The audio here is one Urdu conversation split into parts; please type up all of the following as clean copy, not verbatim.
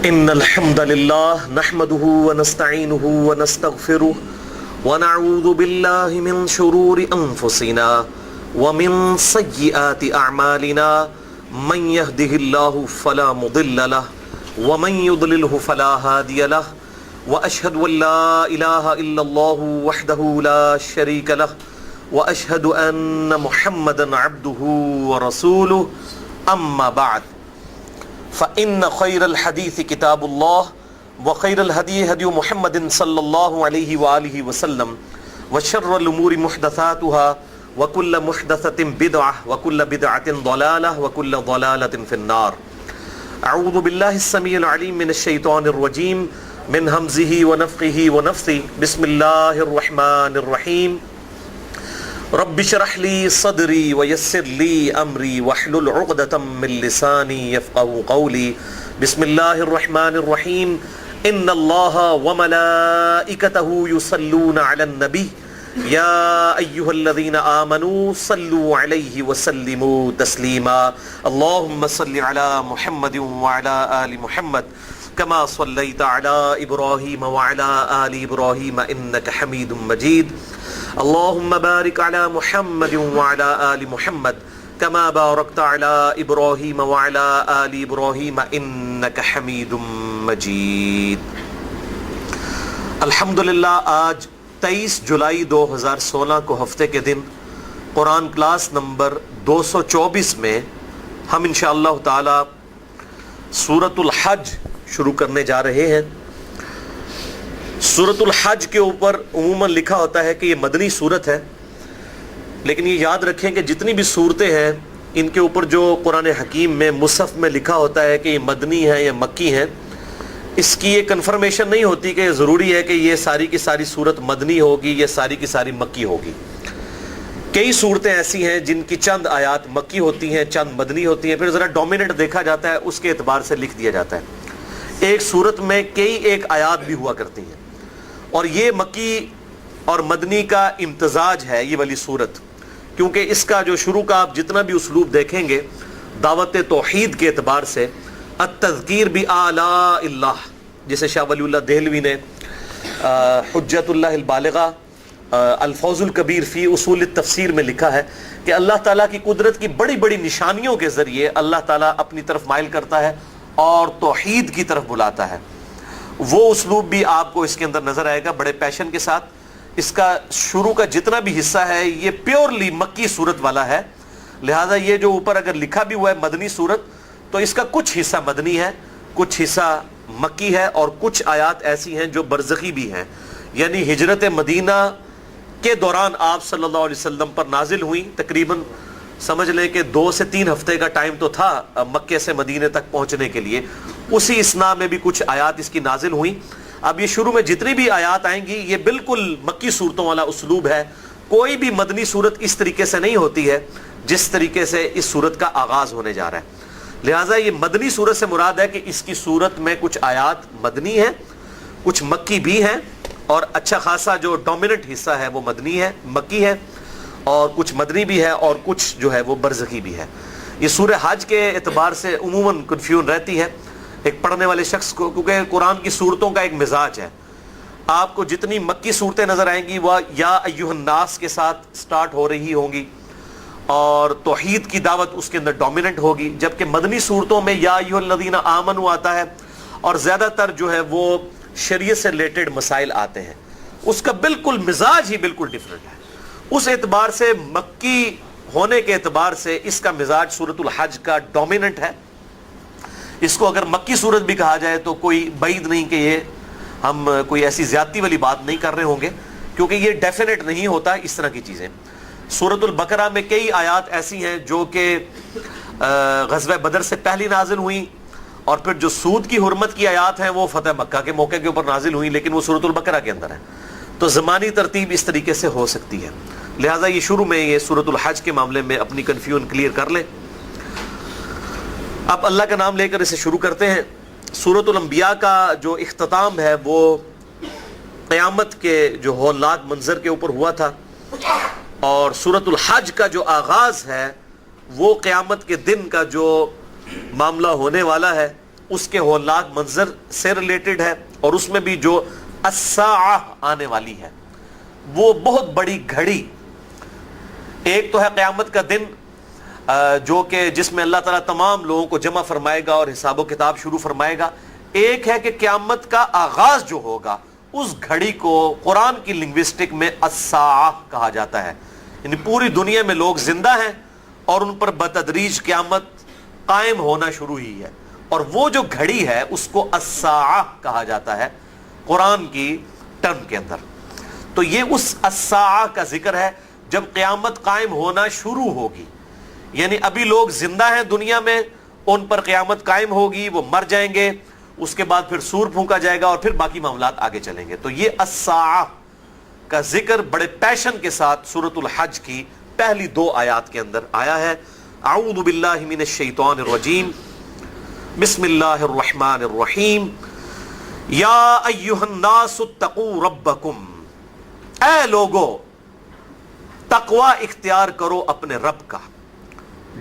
إن الحمد لله نحمده ونستعينه ونستغفره ونعوذ بالله من شرور أنفسنا ومن سيئات أعمالنا من يهده الله فلا مضل له ومن يضلله فلا هادي له وأشهد أن لا إله إلا الله وحده لا شريك له وأشهد أن محمدا عبده ورسوله أما بعد فإن خير الحديث كتاب الله وخير الهدي هدي محمد صلى الله عليه وآله وسلم وشر الأمور محدثاتها وكل محدثة بدعة وكل بدعة ضلالة وكل ضلالة في النار. أعوذ بالله السميع العليم من الشيطان الرجيم من همزه ونفخه ونفثه. بسم الله الرحمن الرحيم. رب اشرح لي صدري ويسر لي أمري واحلل عقدة من لساني يفقهوا قولي. بسم الله الرحمن الرحيم. إن الله وملائكته يصلون على النبي يا أيها الذين آمنوا صلوا عليه وسلموا تسليما. اللهم صل على محمد وعلى آل محمد كما صليت على إبراهيم وعلى آل إبراهيم إنك حميد مجيد. اللهم بارك على محمد وعلى آل محمد كما باركت على إبراهيم وعلى آل إبراهيم إنك حميد مجيد. الحمدللہ آج 23 جولائی 2016 کو ہفتے کے دن قرآن کلاس نمبر 224 میں ہم انشاءاللہ تعالی سورۃ الحج شروع کرنے جا رہے ہیں. سورۃ الحج کے اوپر عموماً لکھا ہوتا ہے کہ یہ مدنی سورت ہے، لیکن یہ یاد رکھیں کہ جتنی بھی صورتیں ہیں ان کے اوپر جو قرآن حکیم میں مصحف میں لکھا ہوتا ہے کہ یہ مدنی ہے یا مکی ہے، اس کی یہ کنفرمیشن نہیں ہوتی کہ ضروری ہے کہ یہ ساری کی ساری صورت مدنی ہوگی یا ساری کی ساری مکی ہوگی. کئی صورتیں ایسی ہیں جن کی چند آیات مکی ہوتی ہیں، چند مدنی ہوتی ہیں، پھر ذرا ڈومیننٹ دیکھا جاتا ہے اس کے اعتبار سے لکھ دیا جاتا ہے. ایک صورت میں کئی ایک آیات بھی ہوا کرتی ہیں، اور یہ مکی اور مدنی کا امتزاج ہے یہ والی صورت، کیونکہ اس کا جو شروع کا آپ جتنا بھی اسلوب دیکھیں گے دعوت توحید کے اعتبار سے التذکیر بآلاء اللہ، جسے شاہ ولی اللہ دہلوی نے حجت اللہ البالغہ الفوز الکبیر فی اصول التفسیر میں لکھا ہے کہ اللہ تعالیٰ کی قدرت کی بڑی بڑی نشانیوں کے ذریعے اللہ تعالیٰ اپنی طرف مائل کرتا ہے اور توحید کی طرف بلاتا ہے. وہ اسلوب بھی آپ کو اس کے اندر نظر آئے گا بڑے پیشن کے ساتھ. اس کا شروع کا جتنا بھی حصہ ہے یہ پیورلی مکی صورت والا ہے، لہٰذا یہ جو اوپر اگر لکھا بھی ہوا ہے مدنی صورت تو اس کا کچھ حصہ مدنی ہے، کچھ حصہ مکی ہے، اور کچھ آیات ایسی ہیں جو برزخی بھی ہیں، یعنی ہجرت مدینہ کے دوران آپ صلی اللہ علیہ وسلم پر نازل ہوئی. تقریباً سمجھ لیں کہ 2 سے 3 ہفتے کا ٹائم تو تھا مکے سے مدینے تک پہنچنے کے لیے. اسی اسنا میں بھی کچھ آیات اس کی نازل ہوئیں. اب یہ شروع میں جتنی بھی آیات آئیں گی یہ بالکل مکی صورتوں والا اسلوب ہے. کوئی بھی مدنی صورت اس طریقے سے نہیں ہوتی ہے جس طریقے سے اس صورت کا آغاز ہونے جا رہا ہے. لہٰذا یہ مدنی صورت سے مراد ہے کہ اس کی صورت میں کچھ آیات مدنی ہیں، کچھ مکی بھی ہیں، اور اچھا خاصا جو ڈومیننٹ حصہ ہے وہ مدنی ہے، مکی ہے، اور کچھ مدنی بھی ہے اور کچھ جو ہے وہ برزخی بھی ہے. یہ سورہ حج کے اعتبار سے عموماً کنفیوژن رہتی ہے ایک پڑھنے والے شخص کو، کیونکہ قرآن کی صورتوں کا ایک مزاج ہے. آپ کو جتنی مکی صورتیں نظر آئیں گی وہ یا ایھا الناس کے ساتھ سٹارٹ ہو رہی ہوں گی اور توحید کی دعوت اس کے اندر ڈومیننٹ ہوگی، جبکہ مدنی صورتوں میں یا ایھا الذین آمنوا آتا ہے اور زیادہ تر جو ہے وہ شریعت سے ریلیٹڈ مسائل آتے ہیں. اس کا بالکل مزاج ہی بالکل ڈیفرنٹ ہے. اس اعتبار سے مکی ہونے کے اعتبار سے اس کا مزاج سورۃ الحج کا ڈومیننٹ ہے. اس کو اگر مکی صورت بھی کہا جائے تو کوئی بعید نہیں کہ یہ ہم کوئی ایسی زیادتی والی بات نہیں کر رہے ہوں گے، کیونکہ یہ ڈیفینیٹ نہیں ہوتا اس طرح کی چیزیں. سورۃ البقرہ میں کئی آیات ایسی ہیں جو کہ غزوہ بدر سے پہلی نازل ہوئیں، اور پھر جو سود کی حرمت کی آیات ہیں وہ فتح مکہ کے موقع کے اوپر نازل ہوئیں، لیکن وہ سورۃ البقرہ کے اندر ہے. تو زمانی ترتیب اس طریقے سے ہو سکتی ہے. لہٰذا یہ شروع میں یہ سورۃ الحج کے معاملے میں اپنی کنفیوژن کلیئر کر لیں. اب اللہ کا نام لے کر اسے شروع کرتے ہیں. سورۃ الانبیاء کا جو اختتام ہے وہ قیامت کے جو ہولناک منظر کے اوپر ہوا تھا، اور سورۃ الحج کا جو آغاز ہے وہ قیامت کے دن کا جو معاملہ ہونے والا ہے اس کے ہولناک منظر سے ریلیٹڈ ہے، اور اس میں بھی جو الساعہ آنے والی ہے وہ بہت بڑی گھڑی. ایک تو ہے قیامت کا دن جو کہ جس میں اللہ تعالیٰ تمام لوگوں کو جمع فرمائے گا اور حساب و کتاب شروع فرمائے گا. ایک ہے کہ قیامت کا آغاز جو ہوگا اس گھڑی کو قرآن کی لنگوسٹک میں الساعہ کہا جاتا ہے. یعنی پوری دنیا میں لوگ زندہ ہیں اور ان پر بتدریج قیامت قائم ہونا شروع ہی ہے، اور وہ جو گھڑی ہے اس کو الساعہ کہا جاتا ہے قرآن کی ٹرم کے اندر. تو یہ اس الساعہ کا ذکر ہے جب قیامت قائم ہونا شروع ہوگی. یعنی ابھی لوگ زندہ ہیں دنیا میں، ان پر قیامت قائم ہوگی، وہ مر جائیں گے، اس کے بعد پھر سور پھونکا جائے گا اور پھر باقی معاملات آگے چلیں گے. تو یہ الساعہ کا ذکر بڑے پیشن کے ساتھ سورۃ الحج کی پہلی 2 آیات کے اندر آیا ہے. اعوذ باللہ من الشیطان الرجیم، بسم اللہ الرحمن الرحیم. یا ایھا الناس اتقوا ربکم، اے لوگو تقوی اختیار کرو اپنے رب کا،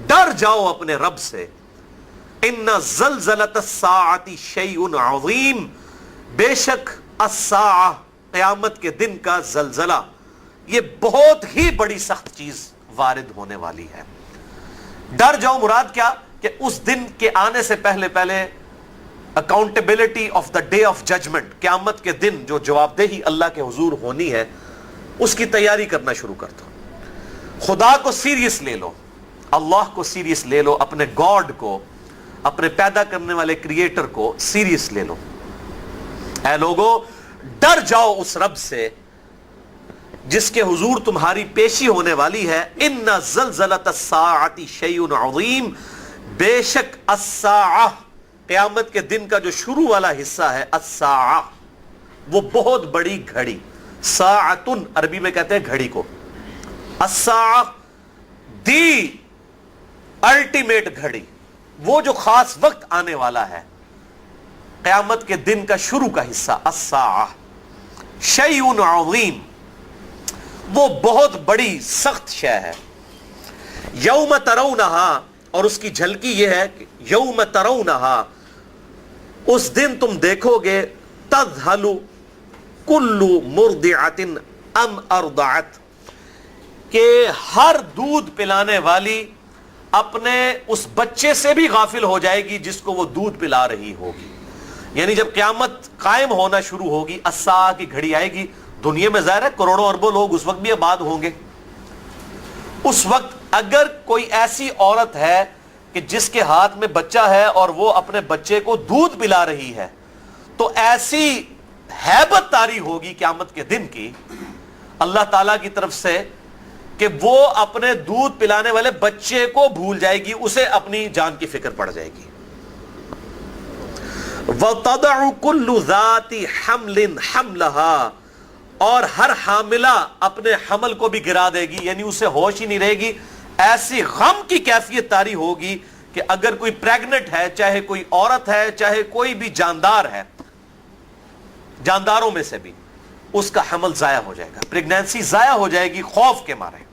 ڈر جاؤ اپنے رب سے. ان زلزلۃ الساعۃ شیء عظیم، بے شک الساعہ قیامت کے دن کا زلزلہ یہ بہت ہی بڑی سخت چیز وارد ہونے والی ہے. ڈر جاؤ مراد کیا کہ اس دن کے آنے سے پہلے accountability of the day of judgment, قیامت کے دن جو جواب دہی اللہ کے حضور ہونی ہے اس کی تیاری کرنا شروع کر دو. خدا کو سیریس لے لو، اللہ کو سیریس لے لو، اپنے گاڈ کو، اپنے پیدا کرنے والے کریٹر کو سیریس لے لو. اے لوگو ڈر جاؤ اس رب سے جس کے حضور تمہاری پیشی ہونے والی ہے. ان زلزلۃ الساعۃ شیء عظیم، بے شک الساعہ قیامت کے دن کا جو شروع والا حصہ ہے الساعہ وہ بہت بڑی گھڑی. ساعتن عربی میں کہتے ہیں گھڑی کو. الساعہ دی الٹیمیٹ گھڑی، وہ جو خاص وقت آنے والا ہے قیامت کے دن کا شروع کا حصہ الساعہ. شیء عظیم، وہ بہت بڑی سخت شے ہے. یوم ترونہا، اور اس کی جھلکی یہ ہے کہ یوم ترونہا، اس دن تم دیکھو گے، تذہل کل مرضعۃ ام ارضعت، کہ ہر دودھ پلانے والی اپنے اس بچے سے بھی غافل ہو جائے گی جس کو وہ دودھ پلا رہی ہوگی. یعنی جب قیامت قائم ہونا شروع ہوگی، الساعہ کی گھڑی آئے گی. دنیا میں ظاہر ہے کروڑوں اربوں لوگ اس وقت بھی آباد ہوں گے. اس وقت اگر کوئی ایسی عورت ہے کہ جس کے ہاتھ میں بچہ ہے اور وہ اپنے بچے کو دودھ پلا رہی ہے تو ایسی ہیبت طاری ہوگی قیامت کے دن کی اللہ تعالیٰ کی طرف سے کہ وہ اپنے دودھ پلانے والے بچے کو بھول جائے گی، اسے اپنی جان کی فکر پڑ جائے گی. وَتَضَعُ كُلُّ ذَاتِ حَمْلٍ حَمْلَهَا، اور ہر حاملہ اپنے حمل کو بھی گرا دے گی، یعنی اسے ہوش ہی نہیں رہے گی. ایسی غم کی کیفیت طاری ہوگی کہ اگر کوئی پریگنٹ ہے، چاہے کوئی عورت ہے، چاہے کوئی بھی جاندار ہے، جانداروں میں سے بھی، اس کا حمل ضائع ہو جائے گا، پریگنینسی ضائع ہو جائے گی خوف کے مارے.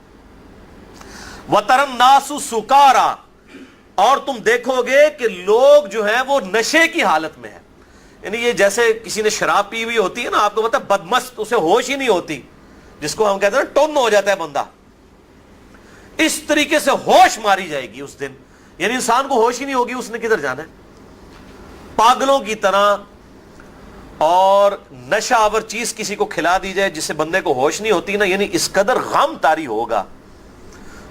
وَتَرَى النَّاسُ سُكَارَى، اور تم دیکھو گے کہ لوگ جو ہیں وہ نشے کی حالت میں ہیں. یعنی یہ جیسے کسی نے شراب پی ہوئی ہوتی ہے نا، آپ کو پتا بدمست، اسے ہوش ہی نہیں ہوتی، جس کو ہم کہتے ہیں ٹن ہو جاتا ہے بندہ، اس طریقے سے ہوش ماری جائے گی اس دن. یعنی انسان کو ہوش ہی نہیں ہوگی اس نے کدھر جانا ہے، پاگلوں کی طرح. اور نشہ آور چیز کسی کو کھلا دی جائے جس سے بندے کو ہوش نہیں ہوتی نا، یعنی اس قدر غم طاری ہوگا.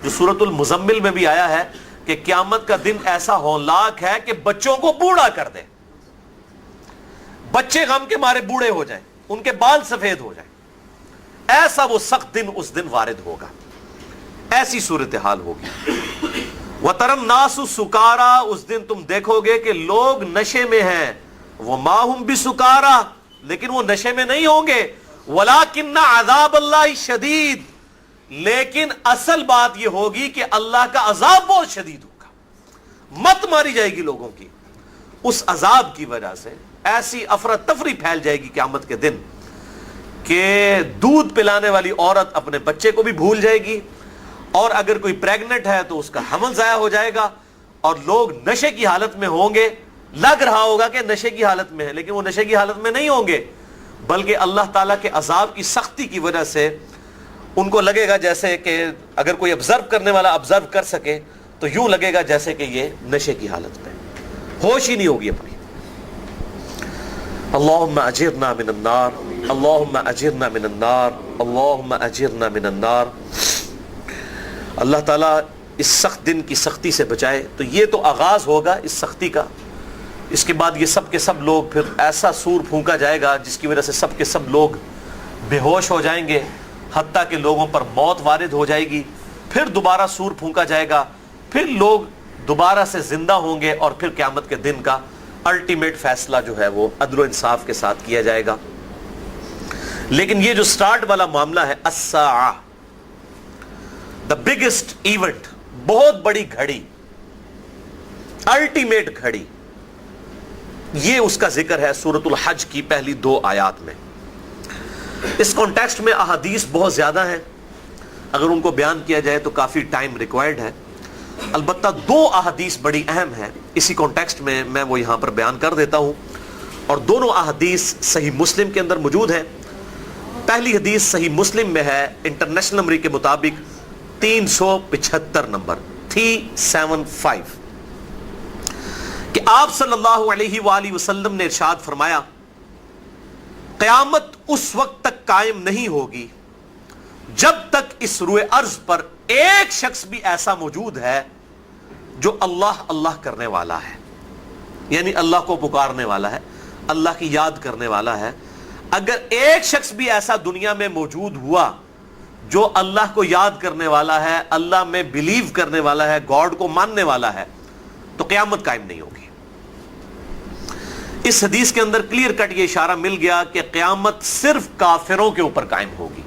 جو سورۃ المزمل میں بھی آیا ہے کہ قیامت کا دن ایسا ہولناک ہے کہ بچوں کو بوڑھا کر دے، بچے غم کے مارے بوڑھے ہو جائیں، ان کے بال سفید ہو جائیں. ایسا وہ سخت دن اس دن وارد ہوگا، ایسی صورتحال ہوگی. وَتَرَى النَّاسُ سُكَارَى، اس دن تم دیکھو گے کہ لوگ نشے میں ہیں. وَمَا هُمْ بِسُكَارَى، لیکن وہ نشے میں نہیں ہوں گے. وَلَكِنَّ عَذَابَ اللَّهِ شَدِيدٌ، لیکن اصل بات یہ ہوگی کہ اللہ کا عذاب بہت شدید ہوگا. مت ماری جائے گی لوگوں کی، اس عذاب کی وجہ سے ایسی افراتفری پھیل جائے گی قیامت کے دن کہ دودھ پلانے والی عورت اپنے بچے کو بھی بھول جائے گی، اور اگر کوئی پریگنٹ ہے تو اس کا حمل ضائع ہو جائے گا، اور لوگ نشے کی حالت میں ہوں گے. لگ رہا ہوگا کہ نشے کی حالت میں ہے، لیکن وہ نشے کی حالت میں نہیں ہوں گے، بلکہ اللہ تعالیٰ کے عذاب کی سختی کی وجہ سے ان کو لگے گا جیسے کہ اگر کوئی آبزرو کرنے والا آبزرو کر سکے تو یوں لگے گا جیسے کہ یہ نشے کی حالت میں، ہوش ہی نہیں ہوگی اپنی۔ اللہم اجرنا من النار، اللہم اجرنا من النار، اللہم اجرنا من النار۔ اللہ تعالیٰ اس سخت دن کی سختی سے بچائے۔ تو یہ تو آغاز ہوگا اس سختی کا، اس کے بعد یہ سب کے سب لوگ پھر ایسا سور پھونکا جائے گا جس کی وجہ سے سب کے سب لوگ بے ہوش ہو جائیں گے، حتیٰ کہ لوگوں پر موت وارد ہو جائے گی، پھر دوبارہ سور پھونکا جائے گا، پھر لوگ دوبارہ سے زندہ ہوں گے، اور پھر قیامت کے دن کا الٹیمیٹ فیصلہ جو ہے وہ عدل و انصاف کے ساتھ کیا جائے گا۔ لیکن یہ جو سٹارٹ والا معاملہ ہے، الساعہ، دا بگیسٹ ایونٹ، بہت بڑی گھڑی، الٹیمیٹ گھڑی، یہ اس کا ذکر ہے سورۃ الحج کی پہلی 2 آیات میں۔ اس کانٹیکسٹ میں احادیث بہت زیادہ ہیں، اگر ان کو بیان کیا جائے تو کافی ٹائم ریکوائرڈ ہے، البتہ 2 احادیث بڑی اہم ہیں اسی کانٹیکسٹ میں وہ یہاں پر بیان کر دیتا ہوں، اور دونوں احادیث صحیح مسلم کے اندر موجود ہیں۔ پہلی حدیث صحیح مسلم میں ہے انٹرنیشنل نمبر کے مطابق 375 نمبر 375، کہ آپ صلی اللہ علیہ وآلہ وسلم نے ارشاد فرمایا، قیامت اس وقت تک قائم نہیں ہوگی جب تک اس روئے ارض پر ایک شخص بھی ایسا موجود ہے جو اللہ اللہ کرنے والا ہے، یعنی اللہ کو پکارنے والا ہے، اللہ کی یاد کرنے والا ہے۔ اگر ایک شخص بھی ایسا دنیا میں موجود ہوا جو اللہ کو یاد کرنے والا ہے، اللہ میں بلیو کرنے والا ہے، گاڈ کو ماننے والا ہے، تو قیامت قائم نہیں ہوگی۔ اس حدیث کے اندر کلیئر کٹ یہ اشارہ مل گیا کہ قیامت صرف کافروں کے اوپر قائم ہوگی،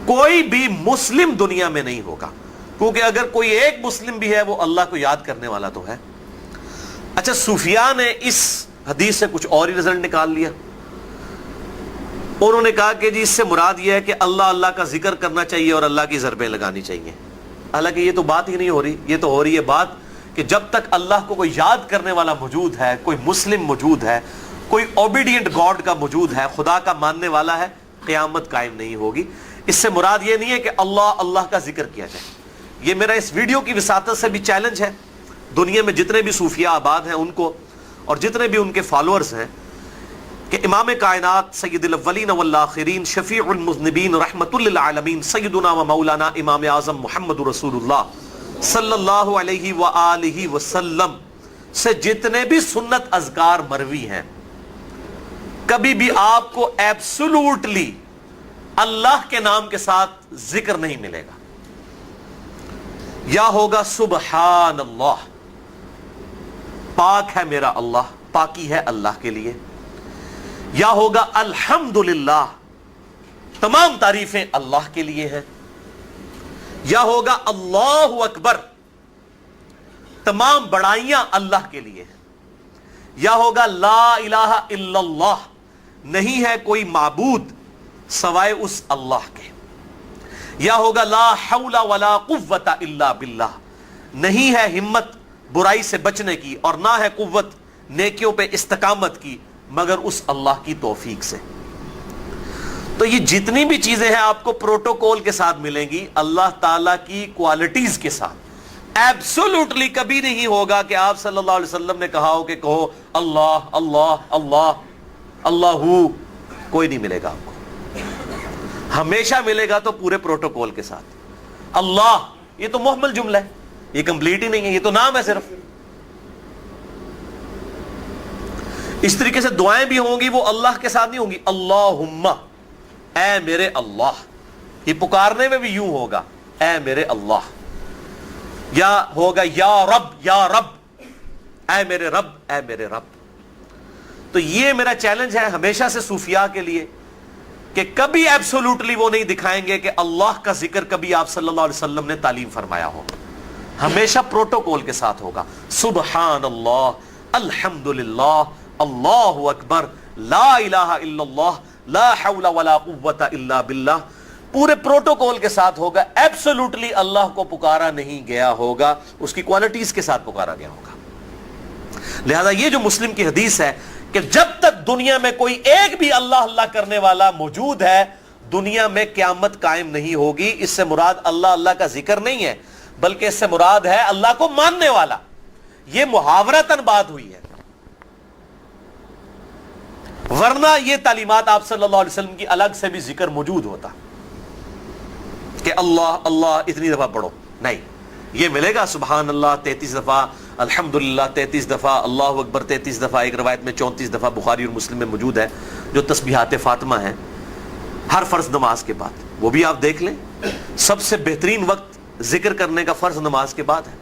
کوئی بھی مسلم دنیا میں نہیں ہوگا، کیونکہ اگر کوئی ایک مسلم بھی ہے وہ اللہ کو یاد کرنے والا تو ہے۔ اچھا، صوفیاء نے اس حدیث سے کچھ اور ہی رزلٹ نکال لیا، انہوں نے کہا کہ جی اس سے مراد یہ ہے کہ اللہ اللہ کا ذکر کرنا چاہیے اور اللہ کی ضربیں لگانی چاہیے، حالانکہ یہ تو بات ہی نہیں ہو رہی، یہ تو ہو رہی ہے بات کہ جب تک اللہ کو کوئی یاد کرنے والا موجود ہے، کوئی مسلم موجود ہے، کوئی اوبیڈینٹ گاڈ کا موجود ہے، خدا کا ماننے والا ہے، قیامت قائم نہیں ہوگی۔ اس سے مراد یہ نہیں ہے کہ اللہ اللہ کا ذکر کیا جائے۔ یہ میرا اس ویڈیو کی وساطت سے بھی چیلنج ہے دنیا میں جتنے بھی صوفیاء آباد ہیں ان کو، اور جتنے بھی ان کے فالوورز ہیں، کہ امام کائنات سید الاولین والآخرین شفیع المذنبین رحمت للعالمین سیدنا و مولانا امام اعظم محمد رسول اللہ صلی اللہ علیہ وآلہ وسلم سے جتنے بھی سنت اذکار مروی ہیں، کبھی بھی آپ کو ایبسولوٹلی اللہ کے نام کے ساتھ ذکر نہیں ملے گا۔ یا ہوگا سبحان اللہ، پاک ہے میرا اللہ، پاکی ہے اللہ کے لیے، یا ہوگا الحمدللہ، تمام تعریفیں اللہ کے لیے ہیں، یا ہوگا اللہ اکبر، تمام بڑائیاں اللہ کے لیے ہیں، یا ہوگا لا الہ الا اللہ، نہیں ہے کوئی معبود سوائے اس اللہ کے، یا ہوگا لا حول ولا قوت الا باللہ، نہیں ہے ہمت برائی سے بچنے کی اور نہ ہے قوت نیکیوں پہ استقامت کی مگر اس اللہ کی توفیق سے۔ تو یہ جتنی بھی چیزیں ہیں آپ کو پروٹوکول کے ساتھ ملیں گی، اللہ تعالیٰ کی کوالٹیز کے ساتھ۔ ایبسولوٹلی کبھی نہیں ہوگا کہ آپ صلی اللہ علیہ وسلم نے کہا ہو کہ کہو اللہ اللہ اللہ اللہ، کوئی نہیں ملے گا آپ کو، ہمیشہ ملے گا تو پورے پروٹوکول کے ساتھ۔ اللہ یہ تو محمل جملہ ہے، یہ کمپلیٹ ہی نہیں ہے، یہ تو نام ہے صرف۔ اس طریقے سے دعائیں بھی ہوں گی وہ اللہ کے ساتھ نہیں ہوں گی، اللہم اے میرے اللہ، یہ پکارنے میں بھی یوں ہوگا اے میرے اللہ، یا ہوگا یا رب اے میرے رب اے میرے رب۔ تو یہ میرا چیلنج ہے ہمیشہ سے صوفیاء کے لیے کہ کبھی ایبسولوٹلی وہ نہیں دکھائیں گے کہ اللہ کا ذکر کبھی آپ صلی اللہ علیہ وسلم نے تعلیم فرمایا ہو، ہمیشہ پروٹوکول کے ساتھ ہوگا، سبحان اللہ، الحمدللہ، اللہ اکبر، لا الہ الا اللہ، لا حول ولا قوت الا باللہ، پورے پروٹوکول کے ساتھ ہوگا۔ ایبسولوٹلی اللہ کو پکارا نہیں گیا ہوگا، اس کی کوالٹیز کے ساتھ پکارا گیا ہوگا۔ لہذا یہ جو مسلم کی حدیث ہے کہ جب تک دنیا میں کوئی ایک بھی اللہ اللہ کرنے والا موجود ہے دنیا میں قیامت قائم نہیں ہوگی. اس سے مراد اللہ اللہ کا ذکر نہیں ہے بلکہ اس سے مراد ہے اللہ کو ماننے والا. یہ محاورتاً بات ہوئی ہے، ورنہ یہ تعلیمات آپ صلی اللہ علیہ وسلم کی الگ سے بھی ذکر موجود ہوتا کہ اللہ اللہ اتنی دفعہ پڑھو. نہیں، یہ ملے گا سبحان اللہ 33 دفعہ، الحمدللہ 33 دفعہ، اللہ اکبر 33 دفعہ. ایک روایت میں 34 دفعہ بخاری اور مسلم میں موجود ہے جو تسبیحات فاطمہ ہیں ہر فرض نماز کے بعد. وہ بھی آپ دیکھ لیں، سب سے بہترین وقت ذکر کرنے کا فرض نماز کے بعد ہے.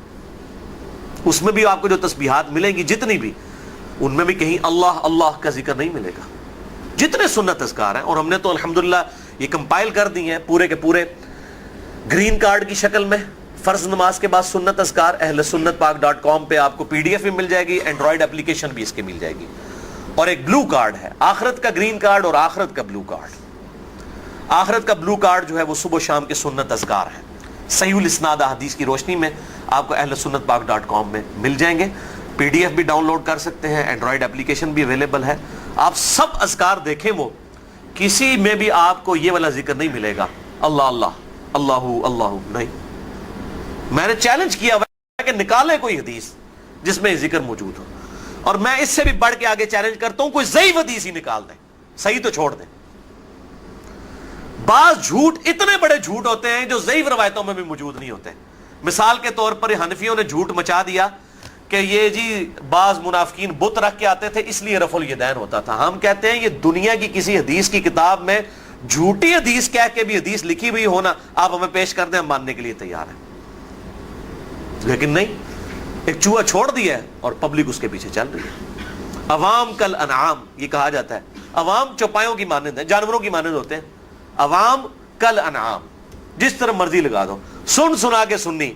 اس میں بھی آپ کو جو تسبیحات ملیں گی جتنی بھی، ان میں بھی کہیں اللہ اللہ کا ذکر نہیں ملے گا. جتنے سنت اذکار ہیں، اور ہم نے تو الحمدللہ یہ کمپائل کر دی ہیں پورے کے پورے گرین کارڈ کی شکل میں. فرض نماز کے بعد سنت اذکار اہل سنت پاک.com پہ آپ کو پی ڈی ایف بھی مل جائے گی، اینڈرائڈ اپلیکیشن بھی اس کے مل جائے گی. اور ایک بلو کارڈ ہے، آخرت کا گرین کارڈ اور آخرت کا بلو کارڈ. آخرت کا بلو کارڈ جو ہے وہ صبح و شام کے سنت اذکار ہیں، صحیح الاسناد احادیث کی روشنی میں آپ کو اہل سنت پاک.com میں مل جائیں گے. پی ڈی ایف بھی ڈاؤن لوڈ کر سکتے ہیں، اینڈرائڈ اپلیکیشن بھی اویلیبل ہے. آپ سب اذکار دیکھیں، وہ کسی میں بھی آپ کو یہ والا ذکر نہیں ملے گا اللہ اللہ اللہ اللہ. نہیں، میں نے چیلنج کیا ہوا کہ نکالیں کوئی حدیث جس میں یہ ذکر موجود ہو. اور میں اس سے بھی بڑھ کے آگے چیلنج کرتا ہوں، کوئی ضعیف حدیث ہی نکال دیں، صحیح تو چھوڑ دیں. بعض جھوٹ اتنے بڑے جھوٹ ہوتے ہیں جو ضعیف روایتوں میں بھی موجود نہیں ہوتے. مثال کے طور پر حنفیوں نے جھوٹ مچا دیا کہ یہ جی بعض منافقین بت رکھ کے آتے تھے اس لیے رفع الیدین ہوتا تھا. ہم کہتے ہیں یہ دنیا کی کسی حدیث کی کتاب میں جھوٹی حدیث کہہ کے بھی حدیث لکھی ہوئی ہونا آپ ہمیں پیش کر دیں، ہم ماننے کے لیے تیار ہیں. لیکن نہیں، ایک چوہا چھوڑ دیا ہے اور پبلک اس کے پیچھے چل رہی ہے. عوام کل انعام یہ کہا جاتا ہے. عوام چوپایوں کی مانند ہیں، جانوروں کی مانند ہوتے ہیں. عوام کل انعام، جس طرح مرضی لگا دو. سن سنا کے سنی،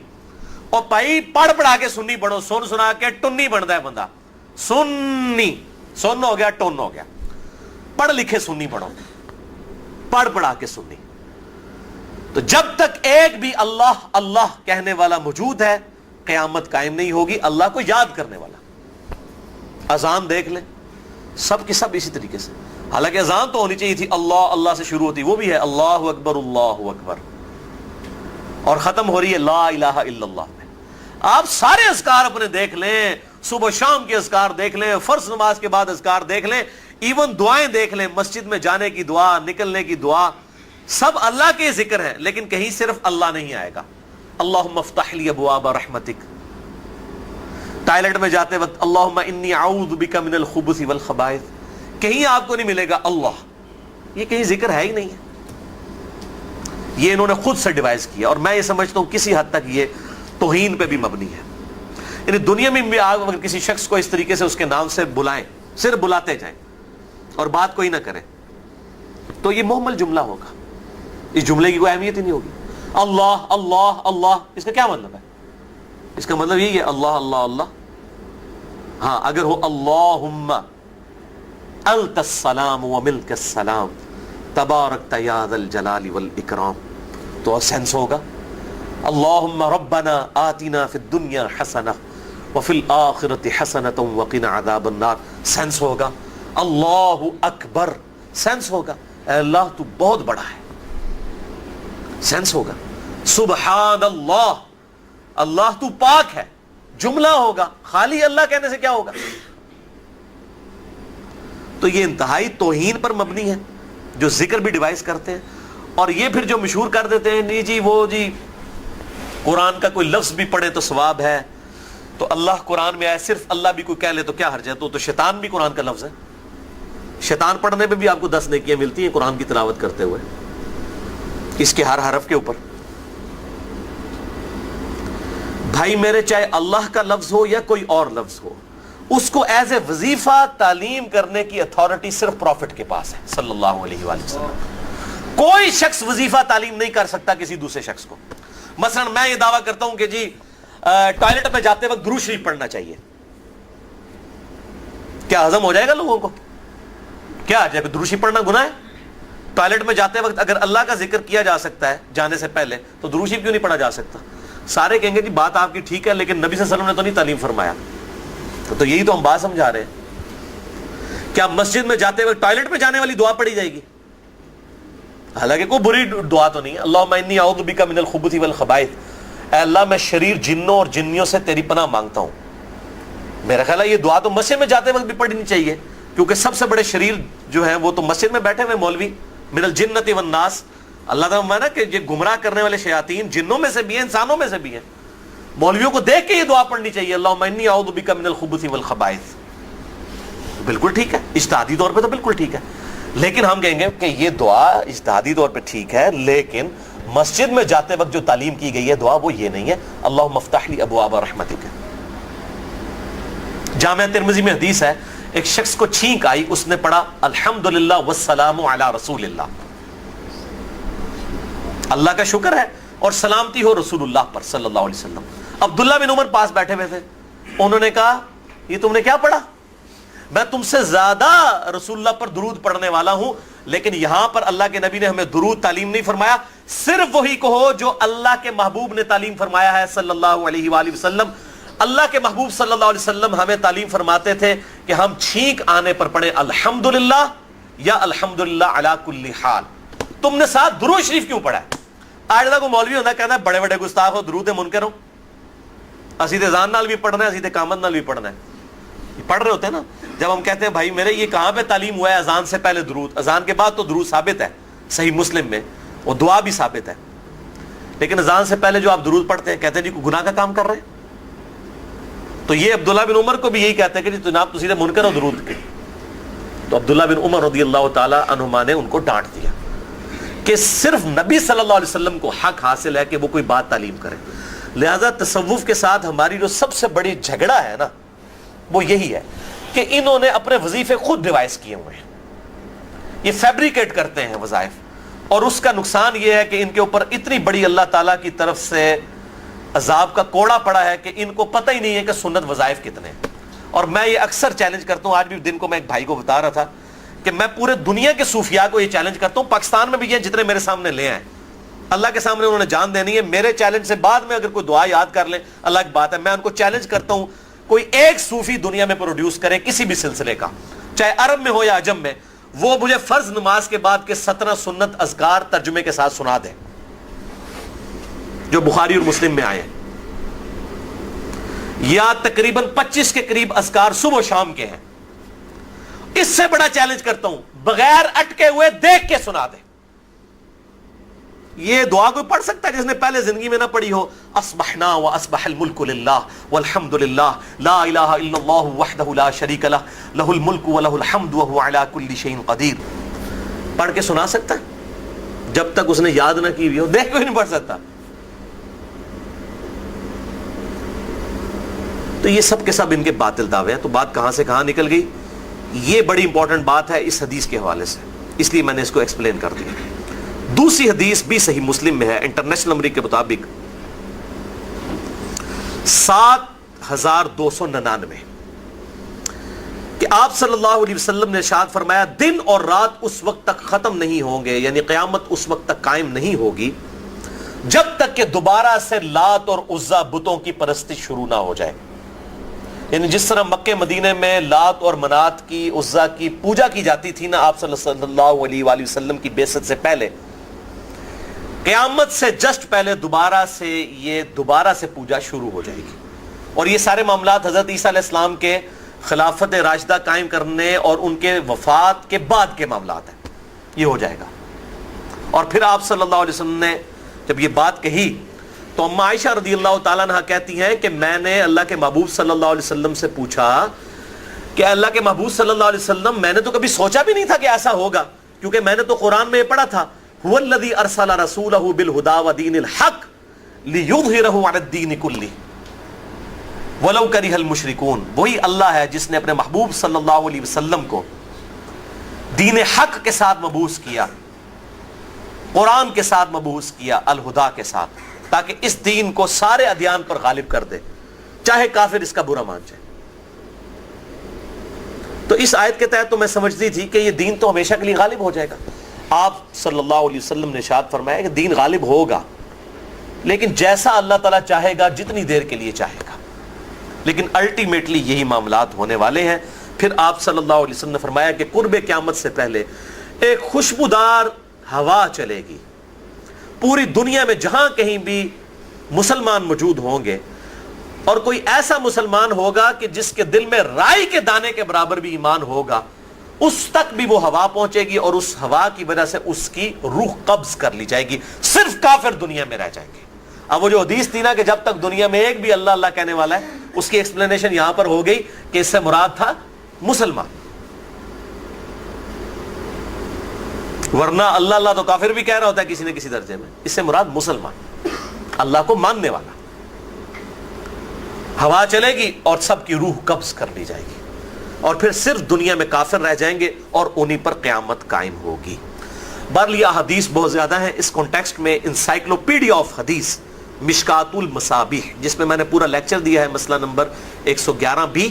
اور بھائی پڑھ پڑھا کے سنی پڑھو. سن سنا کے ٹنی بنتا ہے بندہ. سنی سن ہو گیا، ٹن ہو گیا. پڑھ لکھے سنی پڑھو، پڑھ پڑھا کے سنی. تو جب تک ایک بھی اللہ اللہ کہنے والا موجود ہے قیامت قائم نہیں ہوگی. اللہ کو یاد کرنے والا. اذان دیکھ لیں، سب کی سب اسی طریقے سے. حالانکہ اذان تو ہونی چاہیے تھی اللہ اللہ سے شروع ہوتی، وہ بھی ہے اللہ اکبر اللہ اکبر، اور ختم ہو رہی ہے لا الہ الا اللہ میں. آپ سارے اذکار اپنے دیکھ لیں، صبح شام کے اذکار دیکھ لیں، فرض نماز کے بعد اذکار دیکھ لیں، ایون دعائیں دیکھ لیں، مسجد میں جانے کی دعا، نکلنے کی دعا، سب اللہ کے ذکر ہیں. لیکن کہیں صرف اللہ نہیں آئے گا. اللہم افتح لی ابواب رحمتک. ٹائلٹ میں جاتے وقت اللہم انی اعوذ بک من الخبث والخبائث، کہیں آپ کو نہیں ملے گا اللہ. یہ کہیں ذکر ہے ہی نہیں ہے. یہ انہوں نے خود سے ڈیوائز کیا، اور میں یہ سمجھتا ہوں کسی حد تک یہ توہین پہ بھی مبنی ہے. یعنی دنیا میں بھی آپ اگر کسی شخص کو اس طریقے سے اس کے نام سے بلائیں، صرف بلاتے جائیں اور بات کوئی نہ کریں، تو یہ محمل جملہ ہوگا. اس جملے کی کوئی اہمیت ہی نہیں ہوگی. اللہ اللہ اللہ، اس کا کیا مطلب ہے؟ اس کا مطلب یہی ہے اللہ اللہ اللہ. ہاں اگر ہو اللہم انت السلام ومنک السلام تبارکت یا ذا الجلال والاکرام، تو سینس ہوگا اللہم ربنا آتنا فی الدنیا حسنہ وفی الآخرۃ حسنۃ وقنا عذاب النار، سینس ہوگا اللہ اکبر، سینس ہوگا اے اللہ تو بہت بڑا ہے، سینس ہوگا سبحان اللہ اللہ تو پاک ہے، جملہ ہوگا. خالی اللہ کہنے سے کیا ہوگا؟ تو یہ انتہائی توہین پر مبنی ہے جو ذکر بھی ڈیوائز کرتے ہیں. اور یہ پھر جو مشہور کر دیتے ہیں نہیں جی وہ جی قرآن کا کوئی لفظ بھی پڑھے تو ثواب ہے، تو اللہ قرآن میں آئے صرف اللہ بھی کوئی کہہ لے تو کیا حرج ہے؟ تو شیطان بھی قرآن کا لفظ ہے. شیطان پڑھنے پہ بھی آپ کو 10 نیکیاں ملتی ہیں قرآن کی تلاوت کرتے ہوئے، اس کے ہر حرف کے اوپر. بھائی میرے چاہے اللہ کا لفظ ہو یا کوئی اور لفظ ہو، اس کو ایز اے وظیفہ تعلیم کرنے کی اتھارٹی صرف پروفٹ کے پاس ہے صلی اللہ علیہ وآلہ وسلم. کوئی شخص وظیفہ تعلیم نہیں کر سکتا کسی دوسرے شخص کو. مثلا میں یہ دعویٰ کرتا ہوں کہ جی ٹوائلٹ میں جاتے وقت درود شریف پڑھنا چاہیے، کیا ہضم ہو جائے گا لوگوں کو؟ کیا درود شریف پڑھنا گناہ ہے؟ ٹوائلٹ میں جاتے وقت اگر اللہ کا ذکر کیا جا سکتا ہے جانے سے پہلے تو درود شریف کیوں نہیں پڑھا جا سکتا؟ سارے کہیں گے جی بات آپ کی ٹھیک ہے لیکن نبی صلی اللہ علیہ وسلم نے تو نہیں تعلیم فرمایا. تو یہی تو ہم بات سمجھا رہے ہیں. کیا مسجد میں جاتے وقت ٹوائلٹ میں جانے والی دعا پڑھی جائے گی؟ حالانکہ کوئی بری دعا تو نہیں ہے. اللہم انی اعوذ بک من الخبث والخبائث، اے اللہ میں شریر جنوں اور جنیوں سے تیری پناہ مانگتا ہوں. میرا خیال ہے یہ دعا تو مسجد میں جاتے وقت بھی پڑھنی چاہیے، کیونکہ سب سے بڑے شریر جو ہیں وہ تو مسجد میں بیٹھے ہوئے مولوی، من الجنۃ والناس. اللہ تعالیٰ نے نا کہ یہ گمراہ کرنے والے شیاطین جنوں میں سے بھی ہیں، انسانوں میں سے بھی ہیں. مولویوں کو دیکھ کے یہ دعا پڑھنی چاہیے، اللہم انی اعوذ بک من الخبث والخبائث. بالکل ٹھیک ہے، اجتہادی طور پہ تو بالکل ٹھیک ہے. لیکن ہم کہیں گے کہ یہ دعا اجتہادی طور پہ ٹھیک ہے، لیکن مسجد میں جاتے وقت جو تعلیم کی گئی ہے دعا وہ یہ نہیں ہے اللہم افتح لی ابواب رحمتک. جامعہ ترمذی میں حدیث ہے، ایک شخص کو چھینک آئی، اس نے پڑھا الحمدللہ والسلام علی رسول اللہ، اللہ کا شکر ہے اور سلامتی ہو رسول اللہ پر صلی اللہ علیہ وسلم. عبداللہ بن عمر پاس بیٹھے ہوئے تھے، انہوں نے کہا یہ تم نے کیا پڑھا؟ میں تم سے زیادہ رسول اللہ پر درود پڑھنے والا ہوں، لیکن یہاں پر اللہ کے نبی نے ہمیں درود تعلیم نہیں فرمایا، صرف وہی کہو جو اللہ کے محبوب نے تعلیم فرمایا ہے صلی اللہ علیہ وآلہ وسلم. اللہ کے محبوب صلی اللہ علیہ وسلم ہمیں تعلیم فرماتے تھے کہ ہم چھینک آنے پر پڑھیں الحمدللہ یا الحمدللہ علی کل حال. تم نے ساتھ درود شریف کیوں پڑھا ہے؟ آج تک مولوی ہوتا کہتا ہے بڑے بڑے گستاخ ہو، درود منکر ہو، اسی تے ذان نال بھی پڑھنا ہے، اسی تے قامت نال بھی پڑھنا ہے. پڑھ رہے ہوتے ہیں نا. جب ہم کہتے ہیں بھائی میرے یہ کہاں پہ تعلیم ہوا ہے اذان سے پہلے درود، اذان کے بعد تو درود ثابت ہے صحیح مسلم میں، وہ دعا بھی ثابت ہے، لیکن اذان سے پہلے جو آپ درود پڑھتے ہیں کہتے ہیں جی کوئی گناہ کا کام کر رہے ہیں. تو یہ عبداللہ بن عمر کو بھی یہی کہتے ہیں کہ جی جناب تسی تے منکر ہو درود کے. تو عبداللہ بن عمر رضی اللہ تعالی عنہما نے ان کو ڈانٹ دیا کہ صرف نبی صلی اللہ علیہ وسلم کو حق حاصل ہے کہ وہ کوئی بات تعلیم کرے. لہذا تصوف کے ساتھ ہماری جو سب سے بڑی جھگڑا ہے نا وہ یہی ہے کہ انہوں نے اپنے وظیفے خود ڈیوائز کیے ہوئے ہیں، یہ فیبریکیٹ کرتے ہیں وظائف، اور اس کا نقصان یہ ہے کہ ان کے اوپر اتنی بڑی اللہ تعالیٰ کی طرف سے عذاب کا کوڑا پڑا ہے کہ ان کو پتہ ہی نہیں ہے کہ سنت وظائف کتنے ہیں. اور میں یہ اکثر چیلنج کرتا ہوں، آج بھی دن کو میں ایک بھائی کو بتا رہا تھا کہ میں پورے دنیا کے صوفیاء کو یہ چیلنج کرتا ہوں، پاکستان میں بھی یہ جتنے میرے سامنے لے آئے، اللہ کے سامنے انہوں نے جان دینی ہے. میرے چیلنج سے بعد میں اگر کوئی دعا یاد کر لیں اللہ کی بات ہے، میں ان کو چیلنج کرتا ہوں کوئی ایک صوفی دنیا میں پروڈیوس کرے کسی بھی سلسلے کا، چاہے عرب میں ہو یا عجم میں، وہ مجھے فرض نماز کے بعد کے 17 سنت اذکار ترجمے کے ساتھ سنا دیں جو بخاری اور مسلم میں آئے ہیں، یا تقریباً 25 کے قریب اذکار صبح و شام کے ہیں. اس سے بڑا چیلنج کرتا ہوں بغیر اٹکے ہوئے دیکھ کے سنا دیں. یہ دعا کوئی پڑھ سکتا ہے جس نے پہلے زندگی میں نہ پڑھی ہو؟ اصبحنا واصبح الملک للہ والحمد للہ لا الہ الا اللہ وحدہ لا شریک لہ لہ الملک ولہ الحمد وہو علی کل شیء قدیر. پڑھ کے سنا سکتا ہے جب تک اس نے یاد نہ کی ہوئی ہو، دیکھ کوئی نہیں پڑھ سکتا. تو یہ سب کے سب ان کے باطل دعوے ہیں. تو بات کہاں سے کہاں نکل گئی؟ یہ بڑی امپورٹنٹ بات ہے اس حدیث کے حوالے سے، اس لیے میں نے اس کو ایکسپلین کر دیا. دوسری حدیث بھی صحیح مسلم میں ہے، انٹرنیشنل نمبر کے مطابق 7299، کہ آپ صلی اللہ علیہ وسلم نے ارشاد فرمایا دن اور رات اس وقت تک ختم نہیں ہوں گے، یعنی قیامت اس وقت تک قائم نہیں ہوگی جب تک کہ دوبارہ سے لات اور عزا بتوں کی پرستی شروع نہ ہو جائے. یعنی جس طرح مکہ مدینے میں لات اور منات کی عزا کی پوجا کی جاتی تھی نا آپ صلی اللہ علیہ وآلہ وسلم کی بعثت سے پہلے، قیامت سے جسٹ پہلے دوبارہ سے پوجا شروع ہو جائے گی. اور یہ سارے معاملات حضرت عیسیٰ علیہ السلام کے خلافت راشدہ قائم کرنے اور ان کے وفات کے بعد کے معاملات ہیں، یہ ہو جائے گا. اور پھر آپ صلی اللہ علیہ وسلم نے جب یہ بات کہی تو اما عائشہ رضی اللہ تعالیٰ عنہ کہتی ہیں کہ میں نے اللہ کے محبوب صلی اللہ علیہ وسلم سے پوچھا کہ اللہ کے محبوب صلی اللہ علیہ وسلم میں نے تو کبھی سوچا بھی نہیں تھا کہ ایسا ہوگا، کیونکہ میں نے تو قرآن میں یہ پڑھا تھا هو الذی ارسل رسولہ بالہدی ودین الحق لیظہرہ علی الدین کلہ ولو کرہ المشرکون. وہی اللہ ہے جس نے اپنے محبوب صلی اللہ علیہ وسلم کو دین حق کے ساتھ مبعوث کیا، قرآن کے ساتھ مبعوث کیا، الہدا کے ساتھ، تاکہ اس دین کو سارے ادیان پر غالب کر دے چاہے کافر اس کا برا مان جائے. تو اس آیت کے تحت تو میں سمجھتی تھی کہ یہ دین تو ہمیشہ کے لیے غالب ہو جائے گا. آپ صلی اللہ علیہ وسلم نے ارشاد فرمایا کہ دین غالب ہوگا، لیکن جیسا اللہ تعالیٰ چاہے گا، جتنی دیر کے لیے چاہے گا. لیکن الٹیمیٹلی یہی معاملات ہونے والے ہیں. پھر آپ صلی اللہ علیہ وسلم نے فرمایا کہ قرب قیامت سے پہلے ایک خوشبودار ہوا چلے گی پوری دنیا میں. جہاں کہیں بھی مسلمان موجود ہوں گے اور کوئی ایسا مسلمان ہوگا کہ جس کے دل میں رائی کے دانے کے برابر بھی ایمان ہوگا, اس تک بھی وہ ہوا پہنچے گی اور اس ہوا کی وجہ سے اس کی روح قبض کر لی جائے گی. صرف کافر دنیا میں رہ جائیں گے. اب وہ جو حدیث تھی نا کہ جب تک دنیا میں ایک بھی اللہ اللہ کہنے والا ہے, اس کی ایکسپلینیشن یہاں پر ہو گئی کہ اس سے مراد تھا مسلمان. ورنہ اللہ اللہ تو کافر بھی کہہ رہا ہوتا ہے کسی نہ کسی درجے میں, اس سے مراد مسلمان, اللہ کو ماننے والا. ہوا چلے گی اور سب کی روح قبض کر لی جائے گی اور پھر صرف دنیا میں کافر رہ جائیں گے اور انہی پر قیامت قائم ہوگی. بہرحال یہ حدیث بہت زیادہ ہیں. اس کانٹیکسٹ میں انسائکلوپیڈیا آف حدیث مشکات المصابیح, جس میں میں نے پورا لیکچر دیا ہے, مسئلہ نمبر 111B,